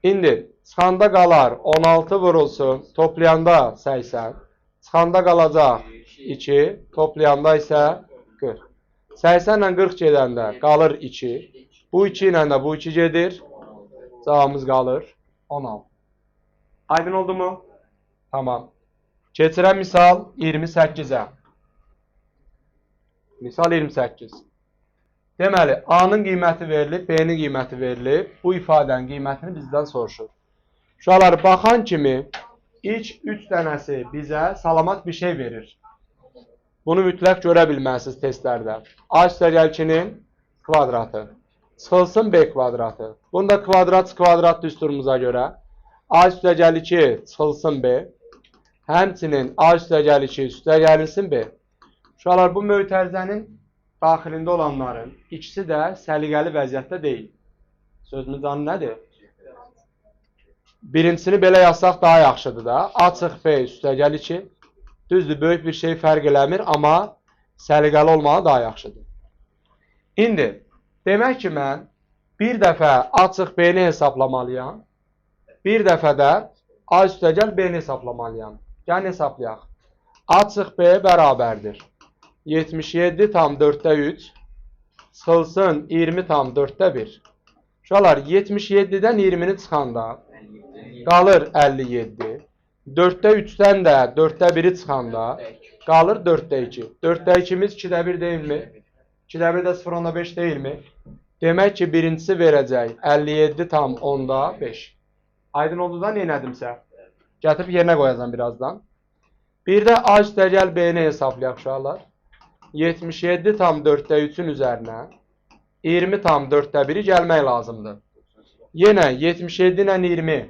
İndi çıxanda qalar 16 vurulsun, toplayanda 80. Çıxanda qalacaq 2, toplayanda isə 40. 80 ilə 40 gedəndə qalır 2. Bu 2 ilə də bu 2 gedir. Cavabımız qalır 16. Aydın oldu mu? Tamam. Keçirəm misal 28-ə. Misal 28. Deməli, A-nın qiyməti verilib, B-nin qiyməti verilib. Bu ifadənin qiymətini bizdən soruşur. Uşaqlar, baxan kimi ilk 3 dənəsi bizə salamat bir şey verir. Bunu mütləq görə bilməlisiniz testlərdə. A üstəgəl 2-nin kvadratı. Çıxılsın B kvadratı. Bunda kvadrat düsturumuza görə A üstəgəl 2 çıxılsın B. Həmçinin A üstəgəl 2 üstəgəlinsin B. Uşaqlar, bu mötərizənin daxilində olanların ikisi də səliqəli vəziyyətdə deyil. Sözümüz canı nədir? Birincisini belə yazsaq daha yaxşıdır da. Açıq B üstəgəl 2. Düzdür, böyük bir şey fərq eləmir, amma səliqəli olmağı daha yaxşıdır. İndi, demək ki, mən bir dəfə açıq B-ni hesablamalıyam. Bir dəfə də A üstəgəl B-ni hesablamalıyam. Yəni, hesablayaq. Açıq B bərabərdir. 77 tam 4'də 3 çıxılsın 20 tam 4'də 1. Uşaqlar, 77-dən 20-ni çıxanda qalır 57. 4'də 3-dən də 4'də 1-i çıxanda qalır 4'də 2. 4'də 2'miz 2'də 1 deyilmi? 2'də 1 də 0.5 deyilmi? Demək ki, birincisi verəcək 57 tam 10'da 5. Aydın oldu da neynədimsə? Gətirib yerinə qoyacam birazdan. Bir də A üstəgəl B-ni hesablayaq uşaqlar. 77 tam 4'də 3'ün üzərinə 20 tam 4'də 1'i gəlmək lazımdır. Yenə 77 ilə 20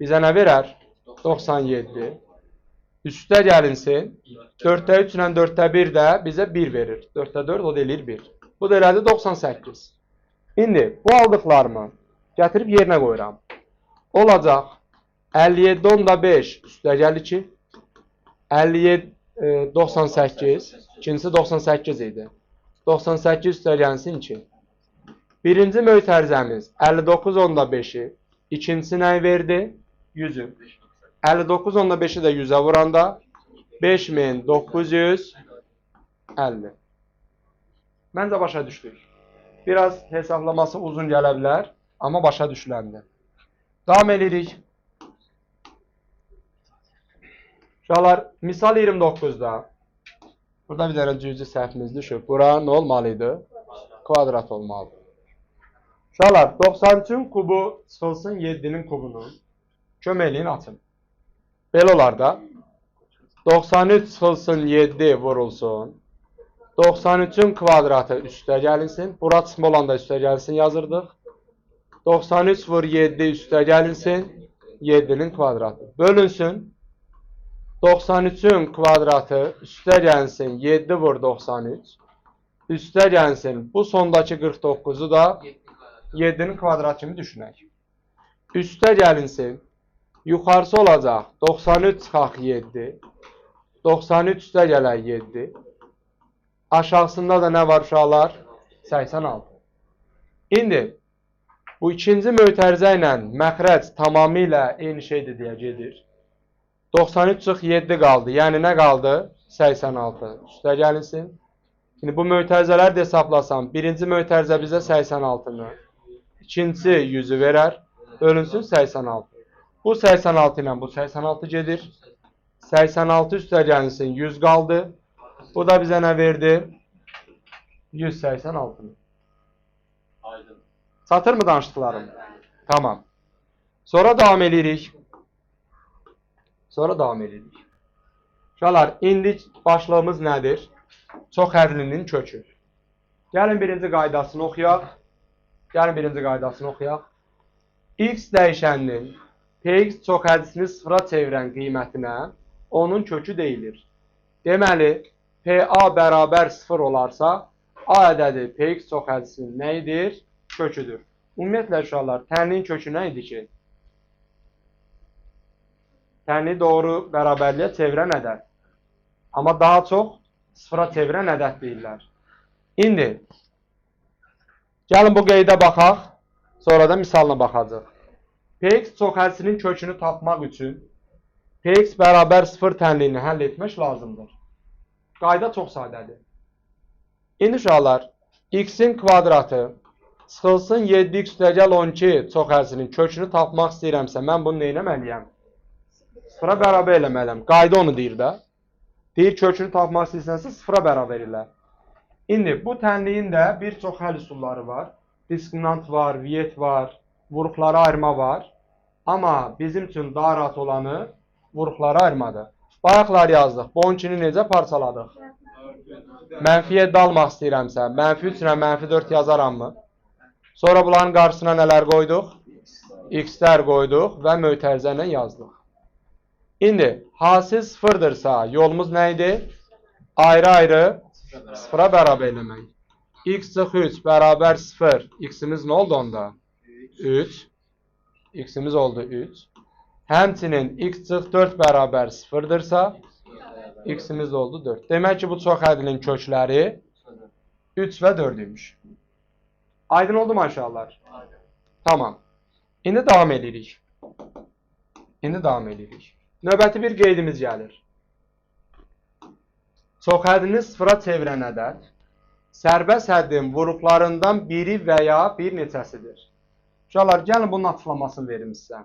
bizə nə verər? 97. Üstə gəlinsin. 4'də 3 ilə 4'də 1 də bizə 1 verir. 4'də 4 o da eləyir 1. Bu da elədi 98. İndi bu aldıqlarımı gətirib yerinə qoyuram. Olacaq 57 10'da 5 üstəgəl 2. 57 98. İkincisi 98 idi. 98 üstəgəlsin 2. Birinci mötərizəmiz 59 10'da 5'i. İkincisi nəyi verdi? 100'ü. 59 10'da 5'i də 100'ə vuranda 5950. Məncə başa düşdük. Biraz hesablaması uzun gələ bilər, amma başa düşüləndi. Davam edirik. Uşaqlar, misal 29'da burada bir dənə cüzi səhvimiz düşüb. Bura nə olmalıydı? Kvadrat olmalıdır. Uşaqlar, 93'ün kubu çıxılsın 7'nin kubunu. Köməkliyin atın. Belə olar da. 93 çıxılsın 7 vurulsun. 93'ün kvadratı üstə gəlinsin. Bura çıxma olanda üstə gəlinsin yazırdıq. 93 vur 7 üstə gəlinsin. 7'nin kvadratı. Bölünsün. 93'ün kvadratı üstə gəlsin 7 vur 93. Üstə gəlsin bu sondakı 49'u da 7'nin kvadratı kimi düşünək. Üstə gəlinsin. Yuxarısı olacaq 93 çıxaq 7. 93 üstə gələk 7. Aşağısında da nə var uşaqlar? 86. İndi bu ikinci mötərizə ilə məxrəc tamamilə eyni şeydir deyə gedir. 93 çıx 7 qaldı. Yəni nə qaldı? 86. Üstə gəlinsin. Şimdi bu mötərizələri də hesablasam, birinci mötərizə bizə 86'nı, ikincisi 100'ü verər, bölünsün 86. Bu 86 ilə bu 86 gedir. 86 üstə gəlinsin 100 qaldı. Bu da bizə nə verdi? 186. Aydın. Çatır mı danışdıqlarım? Tamam. Sonra davam edirik. Uşaqlar, indi başlığımız nədir? Çox hədlinin kökü. Gəlin birinci qaydasını oxuyaq. X dəyişəninin Px çox hədisini sıfıra çevirən qiymətinə onun kökü deyilir. Deməli, Pa bərabər 0 olarsa, A ədədi Px çox hədisinin nə idir? Köküdür. Ümumiyyətlə uşaqlar, tənliyin kökü nə idi ki? tənliyi doğru bərabərliyə çevirən ədəd. Amma daha çox sıfıra çevirən ədəd deyirlər. İndi gəlin bu qeydə baxaq, sonra da misalına baxacaq. Px çoxhəssinin kökünü tapmaq üçün Px bərabər 0 tənliyini həll etmək lazımdır. Qayda çox sadədir. İndi uşaqlar, x-in kvadratı çıxılsın 7x üstəgəl 12 çoxhəssinin kökünü tapmaq istəyirəmsə, mən bunu nə etməliyəm? Sıfıra bərabər eləməliyəm. Qayda onu deyir də. Deyir kökünü tapmaq istəyirsənsə sıfıra bərabər elə. İndi bu tənliyin də bir çox həll üsulları var. Diskriminant var, viet var, vuruqları ayırma var. Amma bizim üçün daha rahat olanı vuruqları ayırmadır. Bayaqlar yazdıq. Bu 12-ni necə parçaladıq? Mənfiyə dalmaq istəyirəmsə, mənfi 3 ilə mənfi 4 yazarammı? Sonra bunların qarşısına nələr qoyduq? X-lər qoyduq və mötərizə ilə yazdıq. İndi hasil sıfırdırsa yolumuz nə idi? Ayrı-ayrı sıfıra bərabər eləmək. X çıx 3 bərabər 0. X-imiz nə oldu onda? 3. X-imiz oldu 3. Həmçinin x çıx 4 bərabər 0-dırsa, x-imiz oldu 4. Demək ki, bu çox ədlin kökləri 3 və 4 imiş. Aydın oldu mu aşağılar? Tamam. İndi davam edirik. Növbəti bir qeydimiz gəlir. Çox ədlini sıfıra çevirən ədəd sərbəst həddin vuruqlarından biri və ya bir neçəsidir. Uşaqlar, gəlin bunun açıqlamasını verim sizə.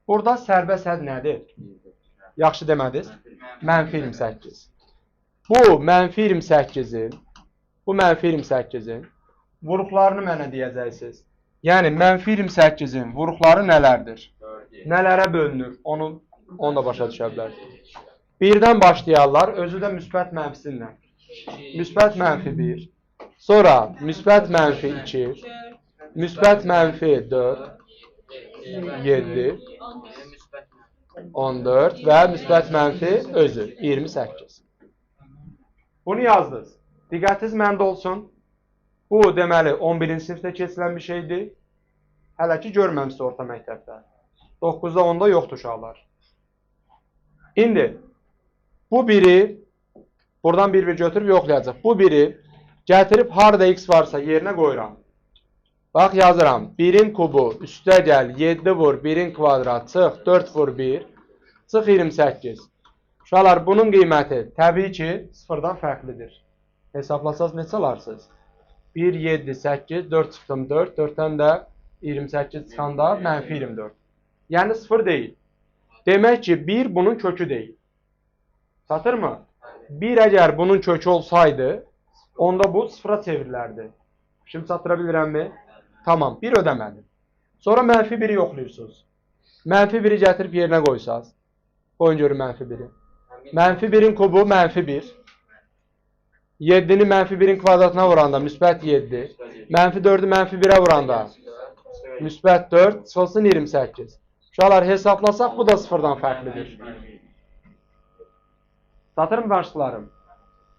Burada sərbəst hədd nədir? Yaxşı demədiniz? Mənfi 28. Bu mənfi 28-in vuruqlarını mənə deyəcəksiniz. Yəni, mənfi 28-in vuruqları nələrdir? Nələrə bölünür? Onu da başa düşə bilərsiniz. Birdən başlayarlar, özü də müsbət mənfisinlə. Müsbət mənfi 1, sonra müsbət mənfi 2, müsbət mənfi 4, 7, 14 və müsbət mənfi özü 28. Bunu yazdınız. Diqqətiniz məndə olsun. Bu deməli 11-ci sinifdə keçilən bir şeydir. Hələ ki görməmişsiniz orta məktəbdə. 9-da 10-da yoxdur uşaqlar. İndi bu biri buradan bir götürüb yoxlayacaq. Bu biri gətirib harada x varsa yerinə qoyuram. Bax yazıram. 1-in kubu üstə gəl 7 vur 1-in kvadrat çıx 4 vur 1 çıx 28. Uşaqlar bunun qiyməti təbii ki sıfırdan fərqlidir. Hesablasaz neçə alarsınız? 1, 7, 8, 4 çıxdım 4, 4-dən də 28 çıxanda mənfi 24. Yəni sıfır deyil. Demək ki 1 bunun kökü deyil. Çatırmı? 1 əgər bunun kökü olsaydı, onda bu sıfıra çevrilərdi. Şimdi çatıra bilirəmmi? Tamam, 1 ödəmədim. Sonra mənfi 1'i yoxlayırsınız. Mənfi 1'i gətirib yerinə qoysaz. Qoyun görün mənfi 1'i. Mənfi 1'in kubu mənfi 1. 7'ni mənfi 1'in kvadratına vuranda müsbət 7. Mənfi 4'ü mənfi 1'ə vuranda müsbət 4 çıxılsın 28. Uşaqlar hesablasaq bu da sıfırdan fərqlidir. Satırım danışdıqlarım.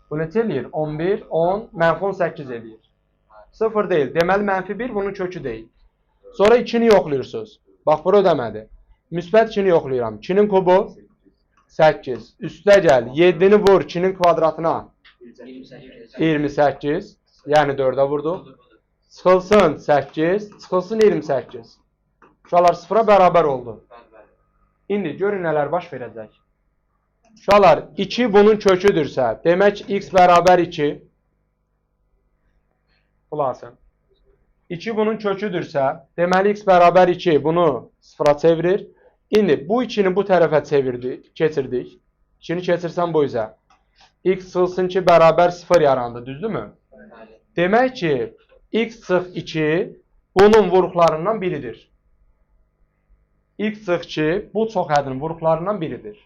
Bu neçə eləyir? 11, 10, mənfi 18 eləyir. 0 deyil. Deməli mənfi 1 bunun kökü deyil. Sonra 2'ni yoxlayırsınız. Bax bura ödəmədi. Müsbət 2'ni yoxlayıram. 2'nin kubu 8. Üstə gəl. 7'ni vur 2'nin kvadratına. 28. Yəni 4'ə vurduq. Çıxılsın 8. Çıxılsın 28. Uşaqlar sıfıra bərabər oldu. İndi görün nələr baş verəcək. Uşaqlar 2 bunun köküdürsə, demək x bərabər 2. Xülasın. 2 bunun köküdürsə, deməli x bərabər 2 bunu sıfıra çevirir. İndi bu 2'ni bu tərəfə keçirdik. 2'ni keçirsən bu üzə. X çıxılsın ki bərabər 0 yarandı, düzdürmü? Demək ki x çıx 2 bunun vuruqlarından biridir. X çıx 2 bu çox hədin vuruqlarından biridir.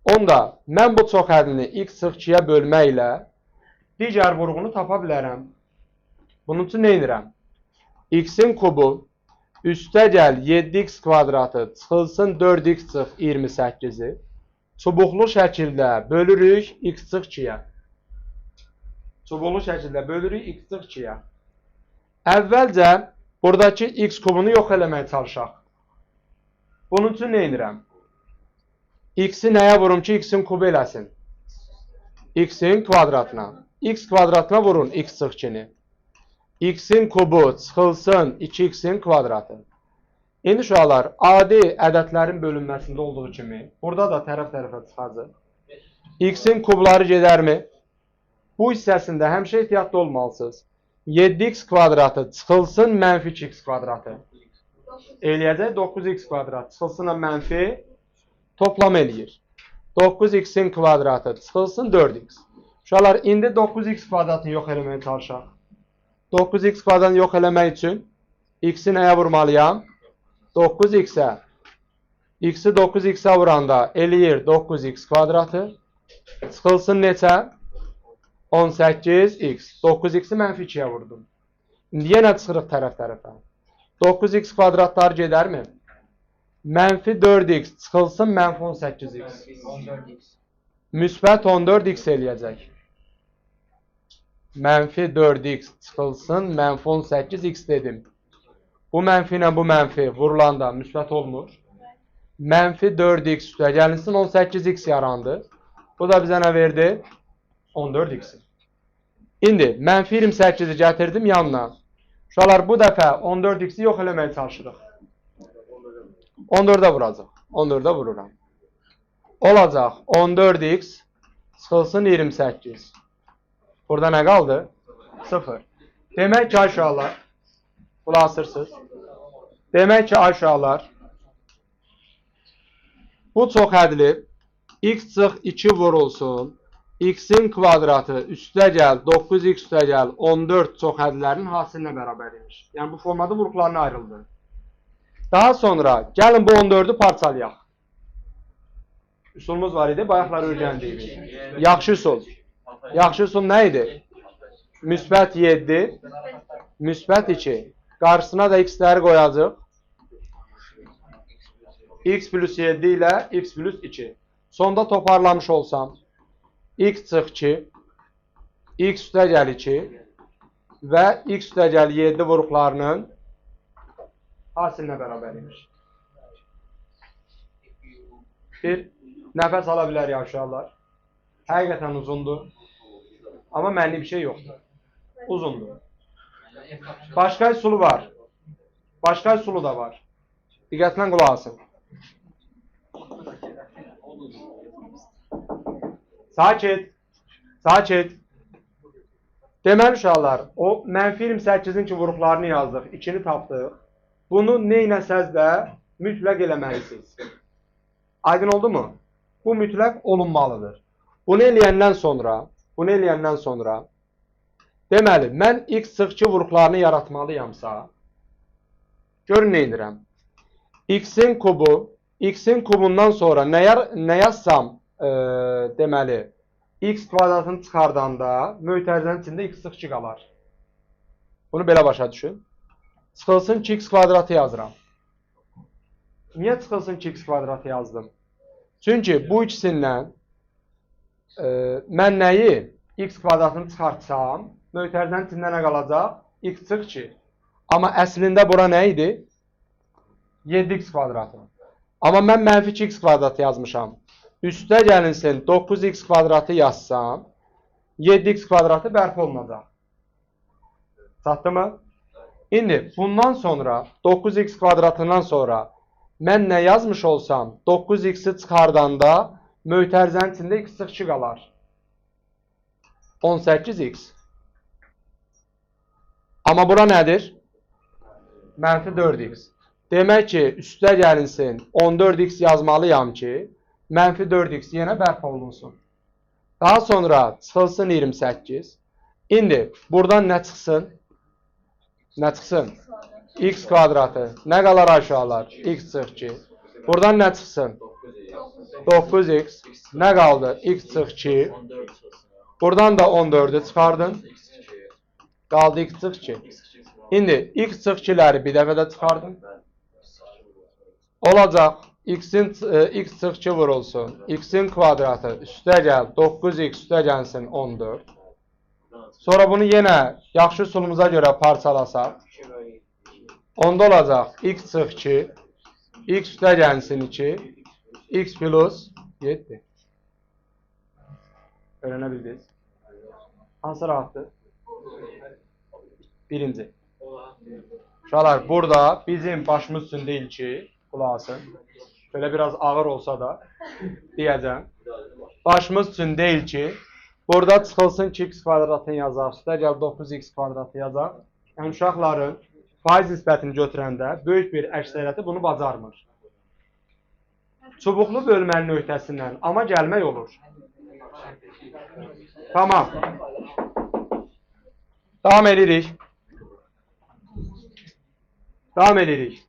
Onda mən bu çox hədini x çıx 2'yə bölməklə digər vuruğunu tapa bilərəm. Bunun üçün nə edirəm? X'in kubu üstə gəl 7x kvadratı çıxılsın 4x çıx 28'i çubuqlu şəkildə bölürük x çıx 2'yə. Çubuqlu şəkildə bölürük x çıx 2'yə. Əvvəlcə buradakı x kubunu yox eləməyə çalışaq. Bunun üçün nə edirəm? X-i nəyə vurum ki, X-in kubu eləsin? X-in kvadratına. X kvadratına vurun X sıx 2-ni. X-in kubu çıxılsın 2X-in kvadratı. İndi uşaqlar, adi ədədlərin bölünməsində olduğu kimi, burada da tərəf-tərəfə çıxacaq. X-in kubları gedərmi? Bu hissəsində həmişə ehtiyatlı olmalısınız. 7x kvadratı çıxılsın mənfi 2x kvadratı. Eləyəcək 9x kvadratı çıxılsın mənfi toplam eləyir. 9x'in kvadratı çıxılsın 4x. Uşaqlar, indi 9x kvadratını yox eləməyə çalışaq. 9x kvadratını yox eləmək üçün x'i nəyə vurmalıyam? 9x'ə. X'i 9x'ə vuranda eləyir 9x kvadratı. Çıxılsın neçə? 18x. 9x'i mənfi 2'yə vurdum. İndi yenə çıxırıq tərəf-tərəfə. 9x kvadratlar gedərmi? Mənfi 4x çıxılsın mənfi 18x. Müsbət 14x eləyəcək. Mənfi 4x çıxılsın mənfi 18x dedim. Bu mənfi ilə bu mənfi vurulanda müsbət olmur. Mənfi 4x üstə gəlinsin 18x yarandı. Bu da bizə nə verdi? 14x. İndi mənfi 28'i gətirdim yanına. Uşaqlar, bu dəfə 14x'i yox eləməyə çalışırıq. 14'ə vuracaq. 14'ə vururam. Olacaq 14x çıxılsın 28. Burada nə qaldı? 0. Demək ki, aşağılar, xülasırsınız. Demək ki, aşağılar, bu çox hədli x çıx 2 vurulsun. X'in kvadratı üstə gəl 9x üstə gəl 14 çox hədlərinin hasilinə bərabər imiş. Yəni bu formada vuruqlarına ayrıldı. Daha sonra gəlin bu 14'ü parçalayaq. Üsulumuz var idi, bayaqlar öyrəndik. Yaxşı üsul. Yaxşı üsul nə idi? Müsbət 7, müsbət 2. Qarşısına da x'ləri qoyacaq. X plus 7 ilə x plus 2. Sonda toparlamış olsam, x çıx 2, x üstə gəl 2 və x üstə gəl 7 vuruqlarının hasilinə bərabər imiş. Bir nəfəs ala bilər ya uşaqlar. Həqiqətən uzundur. Amma mənli bir şey yoxdur. Uzundur. Başqa üsulu var. Başqa üsulu da var. Diqqətlə qulaq asın. Sakit. Sakit. Deməli uşaqlar, o mənfi 28'in ki vuruqlarını yazdıq, 2'ni tapdıq. Bunu neynəsəz də mütləq eləməlisiniz. Aydın oldu mu? Bu mütləq olunmalıdır. Bunu eləyəndən sonra, deməli, mən x çıx 2 vuruqlarını yaratmalıyamsa, görün nə edirəm. X'in kubundan sonra nə yazsam, deməli, x kvadratını çıxardanda mötərizənin içində x çıx 2 qalar. Bunu belə başa düşün. Çıxılsın 2x kvadratı yazıram. Niyə çıxılsın 2x kvadratı yazdım? Çünki bu ikisindən mən nəyi x kvadratını çıxartsam, mötərizənin içində nə qalacaq? X çıx 2. Amma əslində bura nə idi? 7x kvadratı. Amma mən mənfi 2x kvadratı yazmışam. Üstə gəlinsin 9x kvadratı yazsam, 7x kvadratı bərpa olunacaq. Çatdı mı? İndi bundan sonra 9x kvadratından sonra mən nə yazmış olsam 9x'i çıxardanda mötərizənin içində x çıx 2 qalar. 18x. Amma bura nədir? Mənfi 4x. Demək ki, üstə gəlinsin 14x yazmalıyam ki, mənfi 4x yenə bərpa olunsun. Daha sonra çıxılsın 28. İndi buradan nə çıxsın? Nə çıxsın? X kvadratı. Nə qalar aşağılar? X çıx 2. Buradan nə çıxsın? 9x. Nə qaldı? X çıx 2. Buradan da 14'ü çıxardın. Qaldı x çıx 2. İndi x çıx 2'ləri bir dəfədə çıxardın. Olacaq. X çıx 2 vurulsun. X'in kvadratı üstə gəl. 9x üstə gəlsin 14. Sonra bunu yenə yaxşı üsulumuza görə parçalasaq. Onda olacaq x çıx 2. X üstə gəlsin 2. X plus 7. Öğrenebildiniz. Hansı rahatdır? Birinci. Uşaqlar, burada bizim başımız üçün deyil ki, qulaq asın. Böyle biraz ağır olsa da deyəcəm. Başımız üçün deyil ki, burada çıxılsın ki, x kvadratını yazaq, üstə gəl 9x kvadratı yazaq. Yəni, uşaqların faiz nisbətini götürəndə böyük bir əksəriyyəti bunu bacarmır. Çubuqlu bölmənin öhdəsindən amma gəlmək olur. Tamam. Davam edirik. Davam edirik.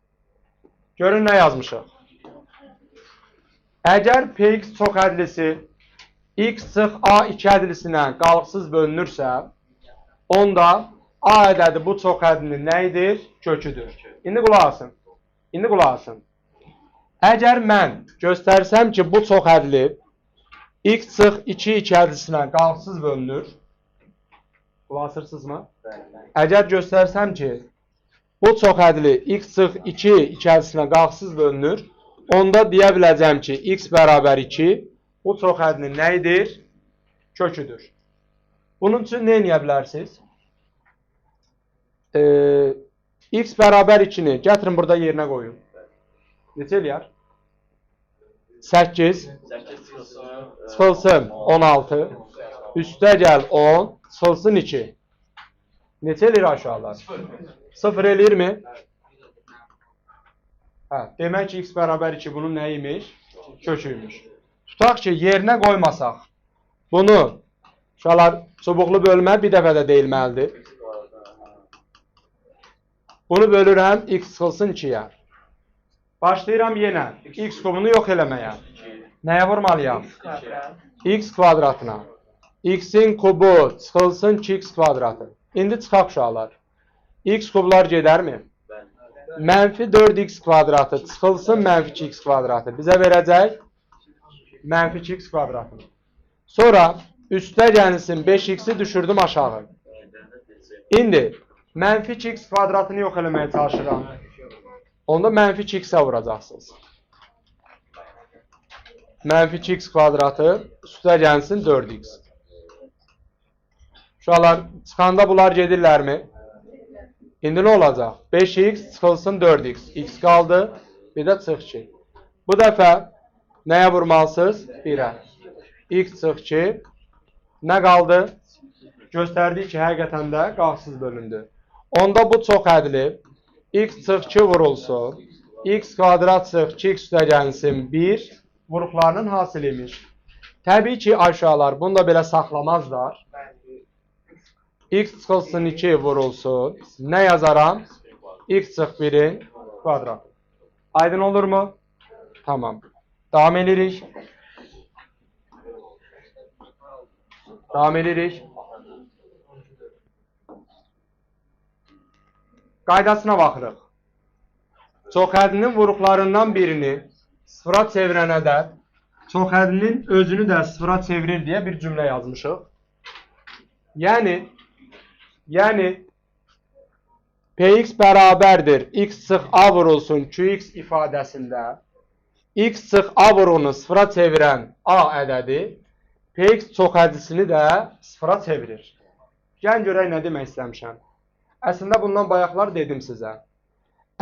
Görün nə yazmışıq. Əgər px çox ədlisi x sıx a2 ədlisilə qalıqsız bölünürsə, onda a ədədi bu çox ədlinin nəyidir? Köküdür. İndi qulaq asın. İndi qulaq asın. Əgər mən göstərsəm ki, bu çox ədli x sıx 2 ədlisilə qalıqsız bölünür. Qulaq asırsınızmı? Əgər göstərsəm ki, bu çox ədli x sıx 2 ədlisilə qalıqsız bölünür, onda deyə biləcəm ki, x bərabər 2, bu çox ədlinin nəyidir? Köküdür. Bunun üçün nə edə bilərsiniz? X bərabər 2-ni gətirin burada yerinə qoyun. Neçə eləyər? 8 çıxılsın 16, üstə gəl 10, çıxılsın 2. Neçə eləyir aşağılar? 0 eləyirmi? Demək ki, x bərabər 2 bunun nəyiymiş? Köküymüş. Tutaq ki, yerinə qoymasaq, bunu uşaqlar çubuqlu bölmə bir dəfə də deyilməlidir. Bunu bölürəm, x çıxılsın 2-yə. Başlayıram yenə x kubunu yox eləməyə. Nəyə vurmalıyam? X kvadratına. X-in kubu çıxılsın 2x kvadratı. İndi çıxaq uşaqlar. X kublar gedərmi? Mənfi 4x kvadratı çıxılsın mənfi 2x kvadratı. Bizə verəcək mənfi 2x kvadratını. Sonra üstə gəlsin 5x'i düşürdüm aşağı. İndi mənfi 2x kvadratını yox eləməyə çalışıram. Onda mənfi 2x'ə vuracaqsınız. Mənfi 2x kvadratı üstə gəlsin 4x. Uşaqlar, çıxanda bunlar gedirlərmi? İndi nə olacaq? 5x çıxılsın 4x. X qaldı. Bir də çıx 2. Bu dəfə nəyə vurmalısınız? 1-ə. X çıx 2. Nə qaldı? Göstərdik ki, həqiqətən də qalıqsız bölündü. Onda bu çox ədli. X çıx 2 vurulsun. X kvadrat çıx 2x üstə gəlsin 1. Vuruqlarının hasilimiş. Təbii ki, aşağılar bunu da belə saxlamazlar. X çıxılsın 2 vurulsun. Nə yazaram? X çıx 1'in kvadratı. Aydın olur mu? Tamam. Davam edirik. Davam edirik. Qaydasına baxırıq. Çoxhədlinin vuruqlarından birini sıfıra çevirən ədəd çoxhədlinin özünü də sıfıra çevirir deyə bir cümlə yazmışıq. Yəni Px bərabərdir x sıx a vurulsun qx ifadəsində x sıx a vuruğunu sıfıra çevirən a ədədi Px çoxhədlisini də sıfıra çevirir. Gəlin görək nə demək istəmişəm. Əslində bundan bayaqlar dedim sizə.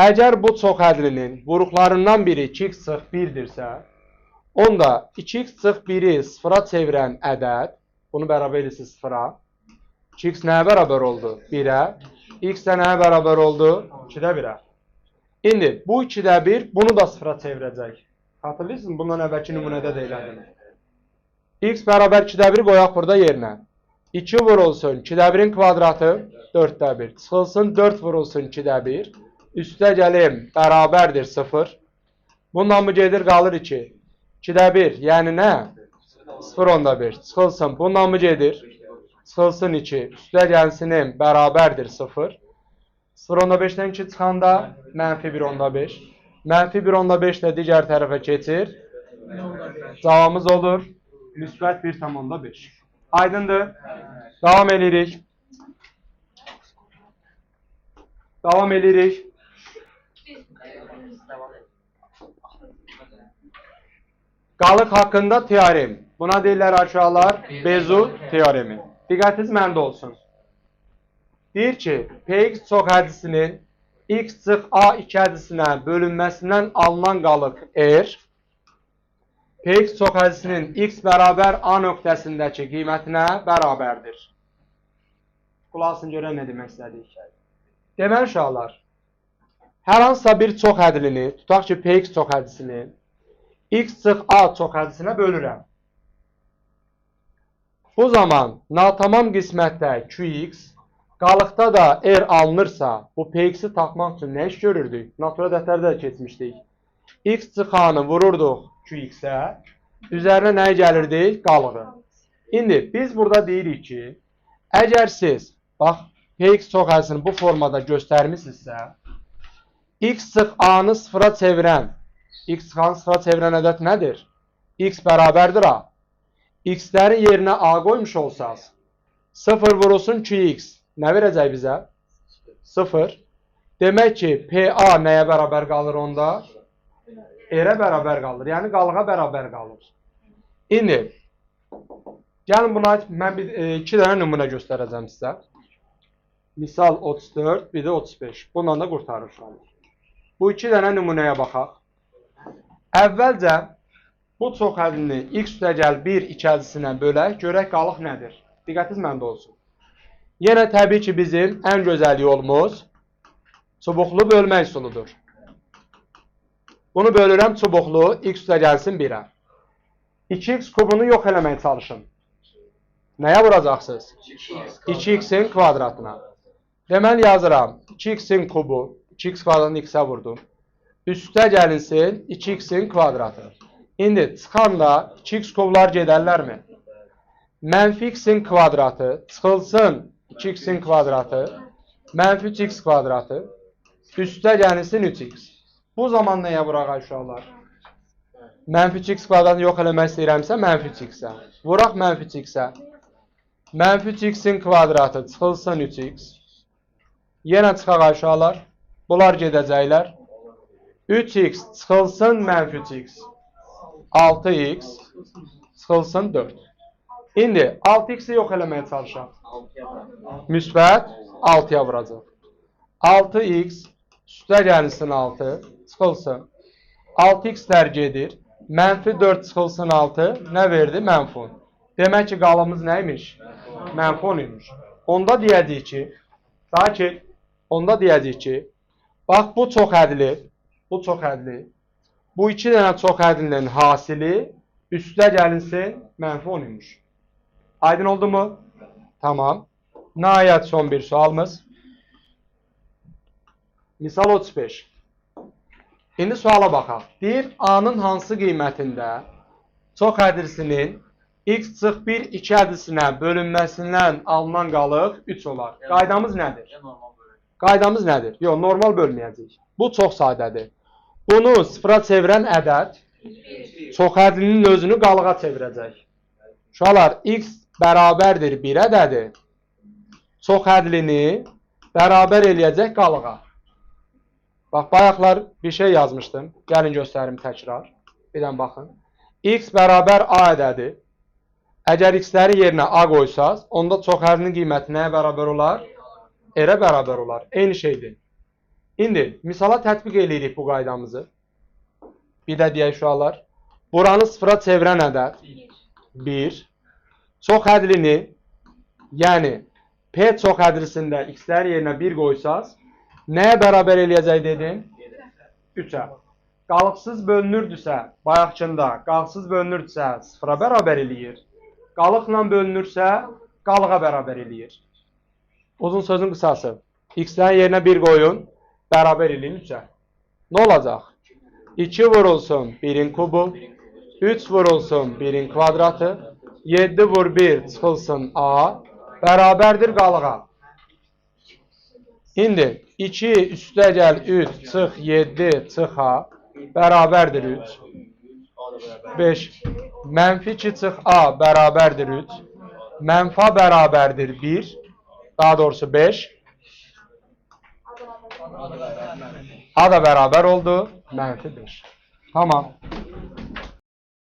Əgər bu çoxhədlinin vuruqlarından biri 2x sıx 1-dirsə, onda 2x sıx 1-i sıfıra çevirən ədəd, bunu bərabər edirsiniz sıfıra, 2x nəyə bərabər oldu? 1-ə. X də nəyə bərabər oldu? 2-də 1-ə. İndi bu 2-də 1 bunu da sıfıra çevirəcək. Hatırlayırsınız, bundan əvvəlki nümunədə də elədim. X bərabər 2-də 1 qoyaq burada yerinə. 2 vurulsun 2-də 1'in kvadratı 4-də 1. Çıxılsın 4 vurulsun 2-də 1. Üstə gəlim bərabərdir 0. Bundan bu gedir qalır 2. 2-də 1 yəni nə? 0-10-1. Çıxılsın bundan bu gedir. Çıxılsın 2. Üstə gəlsinim bərabərdir 0. 0-10-5-dən 2 çıxanda mənfi 1-10-5. Mənfi 1-10-5 də digər tərəfə keçir. Cavabımız olur müsbət 1,5. Aydındır. Davam edirik. Davam edirik. Qalıq haqqında teorem. Buna deyirlər aşağılar Bezu teoremi. Diqqətiniz məndə olsun. Deyir ki, Px çox hədisinin x çıx a2 hədisinə bölünməsindən alınan qalıq r Px çox hədisinin x bərabər a nöqtəsindəki qiymətinə bərabərdir. Qulasını görən nə demək istədik? Deməli uşaqlar, hər hansısa bir çox hədilini, tutaq ki, Px çox hədisini x çıx a çox hədisinə bölürəm. Bu zaman natamam qismətdə qx, qalıqda da r alınırsa, bu Px-i tapmaq üçün nə iş görürdük? Natural ədədlərdə də keçmişdik. X çıx a-nı vururduq qx-ə, üzərinə nəyə gəlirdik? Qalığı. İndi biz burada deyirik ki, əgər siz, bax, Px çox hədisini bu formada göstərmişsinizsə, x çıx a-nı sıfıra çevirən, x çıx a-nı sıfıra çevirən ədəd nədir? X bərabərdir a. X-lərin yerinə a qoymuş olsaz, 0 vurulsun 2x, nə verəcək bizə? 0. Demək ki, PA nəyə bərabər qalır onda? R-ə bərabər qalır, yəni qalığa bərabər qalır. İndi, gəlin buna mən iki dənə nümunə göstərəcəm sizə. Misal 34, bir də 35. Bundan da qurtarır. Bu iki dənə nümunəyə baxaq. Əvvəlcə, bu çox hədini x üstəgəl 1 2 hədisinə bölək, görək qalıq nədir? Diqqətiniz məndə olsun. Yenə təbii ki, bizim ən gözəl yolumuz çubuqlu bölmə üsuludur. Bunu bölürəm çubuqlu, x üstəgəlsin 1-ə. 2x kubunu yox eləməyə çalışın. Nəyə vuracaqsınız? 2x-in kvadratına. Deməli yazıram, 2x-in kubu, 2x kvadratını x-ə vurdum. Üstə gəlinsin 2x-in kvadratı. İndi çıxanda 2x kublar gedərlərmi? Mənfi x-in kvadratı çıxılsın 2x-in kvadratı, mənfi 3x kvadratı, üstə gəlinsin 3x. Bu zaman nəyə vuraq uşaqlar? Mənfi 3x kvadratını yox eləmək istəyirəmsə, mənfi 3x-ə. Vuraq mənfi 3x-ə. Mənfi 3x-in kvadratı çıxılsın 3x. Yenə çıxaq uşaqlar. Bunlar gedəcəklər. 3x çıxılsın mənfi 3x. 6x çıxılsın 4. İndi 6x-i yox eləməyə çalışaq. Müsbət 6-ya vuracaq. 6x üstə gəlinsin 6, çıxılsın. 6x-lər gedir. Mənfi 4 çıxılsın 6, nə verdi? Mənfi 10. Demək ki, qalımız nə imiş? Mənfi 10 imiş. Onda deyəcəyik ki, onda deyəcəyik ki, bax bu çox hədli, bu iki dənə çox hədlinin hasili üstə gəlinsin mənfi 10 imiş. Aydın oldu mu? Tamam. Nəhayət son bir sualımız. Misal 35. İndi suala baxaq. Deyir, A-nın hansı qiymətində çox hədisinin x çıx 1 2 hədisinə bölünməsindən alınan qalıq 3 olar. Qaydamız nədir? Qaydamız nədir? Yox, normal bölməyəcəyik. Bu çox sadədir. Bunu sıfıra çevirən ədəd çox hədlinin özünü qalığa çevirəcək. Uşaqlar, x bərabərdir 1 ədədi. Çox hədlini bərabər eləyəcək qalığa. Bax, bayaqlar bir şey yazmışdım. Gəlin göstərim təkrar. Birdən baxın. X bərabər a ədədi. Əgər x-ləri yerinə a qoysaz, onda çox hədlinin qiyməti nəyə bərabər olar? R-ə bərabər olar. Eyni şeydir. İndi, misala tətbiq edirik bu qaydamızı. Bir də deyək uşaqlar. Buranı sıfıra çevirən ədəd 1. Çox hədlini, yəni P çox hədlisində x-lər yerinə 1 qoysaz, nəyə bərabər eləyəcək dedim? 3-ə. Qalıqsız bölünürdüsə, bayaqçında qalıqsız bölünürdüsə sıfıra bərabər eləyir. Qalıqla bölünürsə, qalığa bərabər eləyir. Uzun sözün qısası. X-lərin yerinə 1 qoyun, bərabər eləyin 3-ə. Nə olacaq? 2 vurulsun 1-in kubu, 3 vurulsun 1-in kvadratı, 7 vur 1 çıxılsın a, bərabərdir qalığa. İndi 2 üstə gəl 3 çıx 7 çıx a, bərabərdir 3. 5. Mənfi 2 çıx a bərabərdir 3. Mənfi a bərabərdir 1. Daha doğrusu 5. A da bərabər oldu. Mənfi 5. Tamam.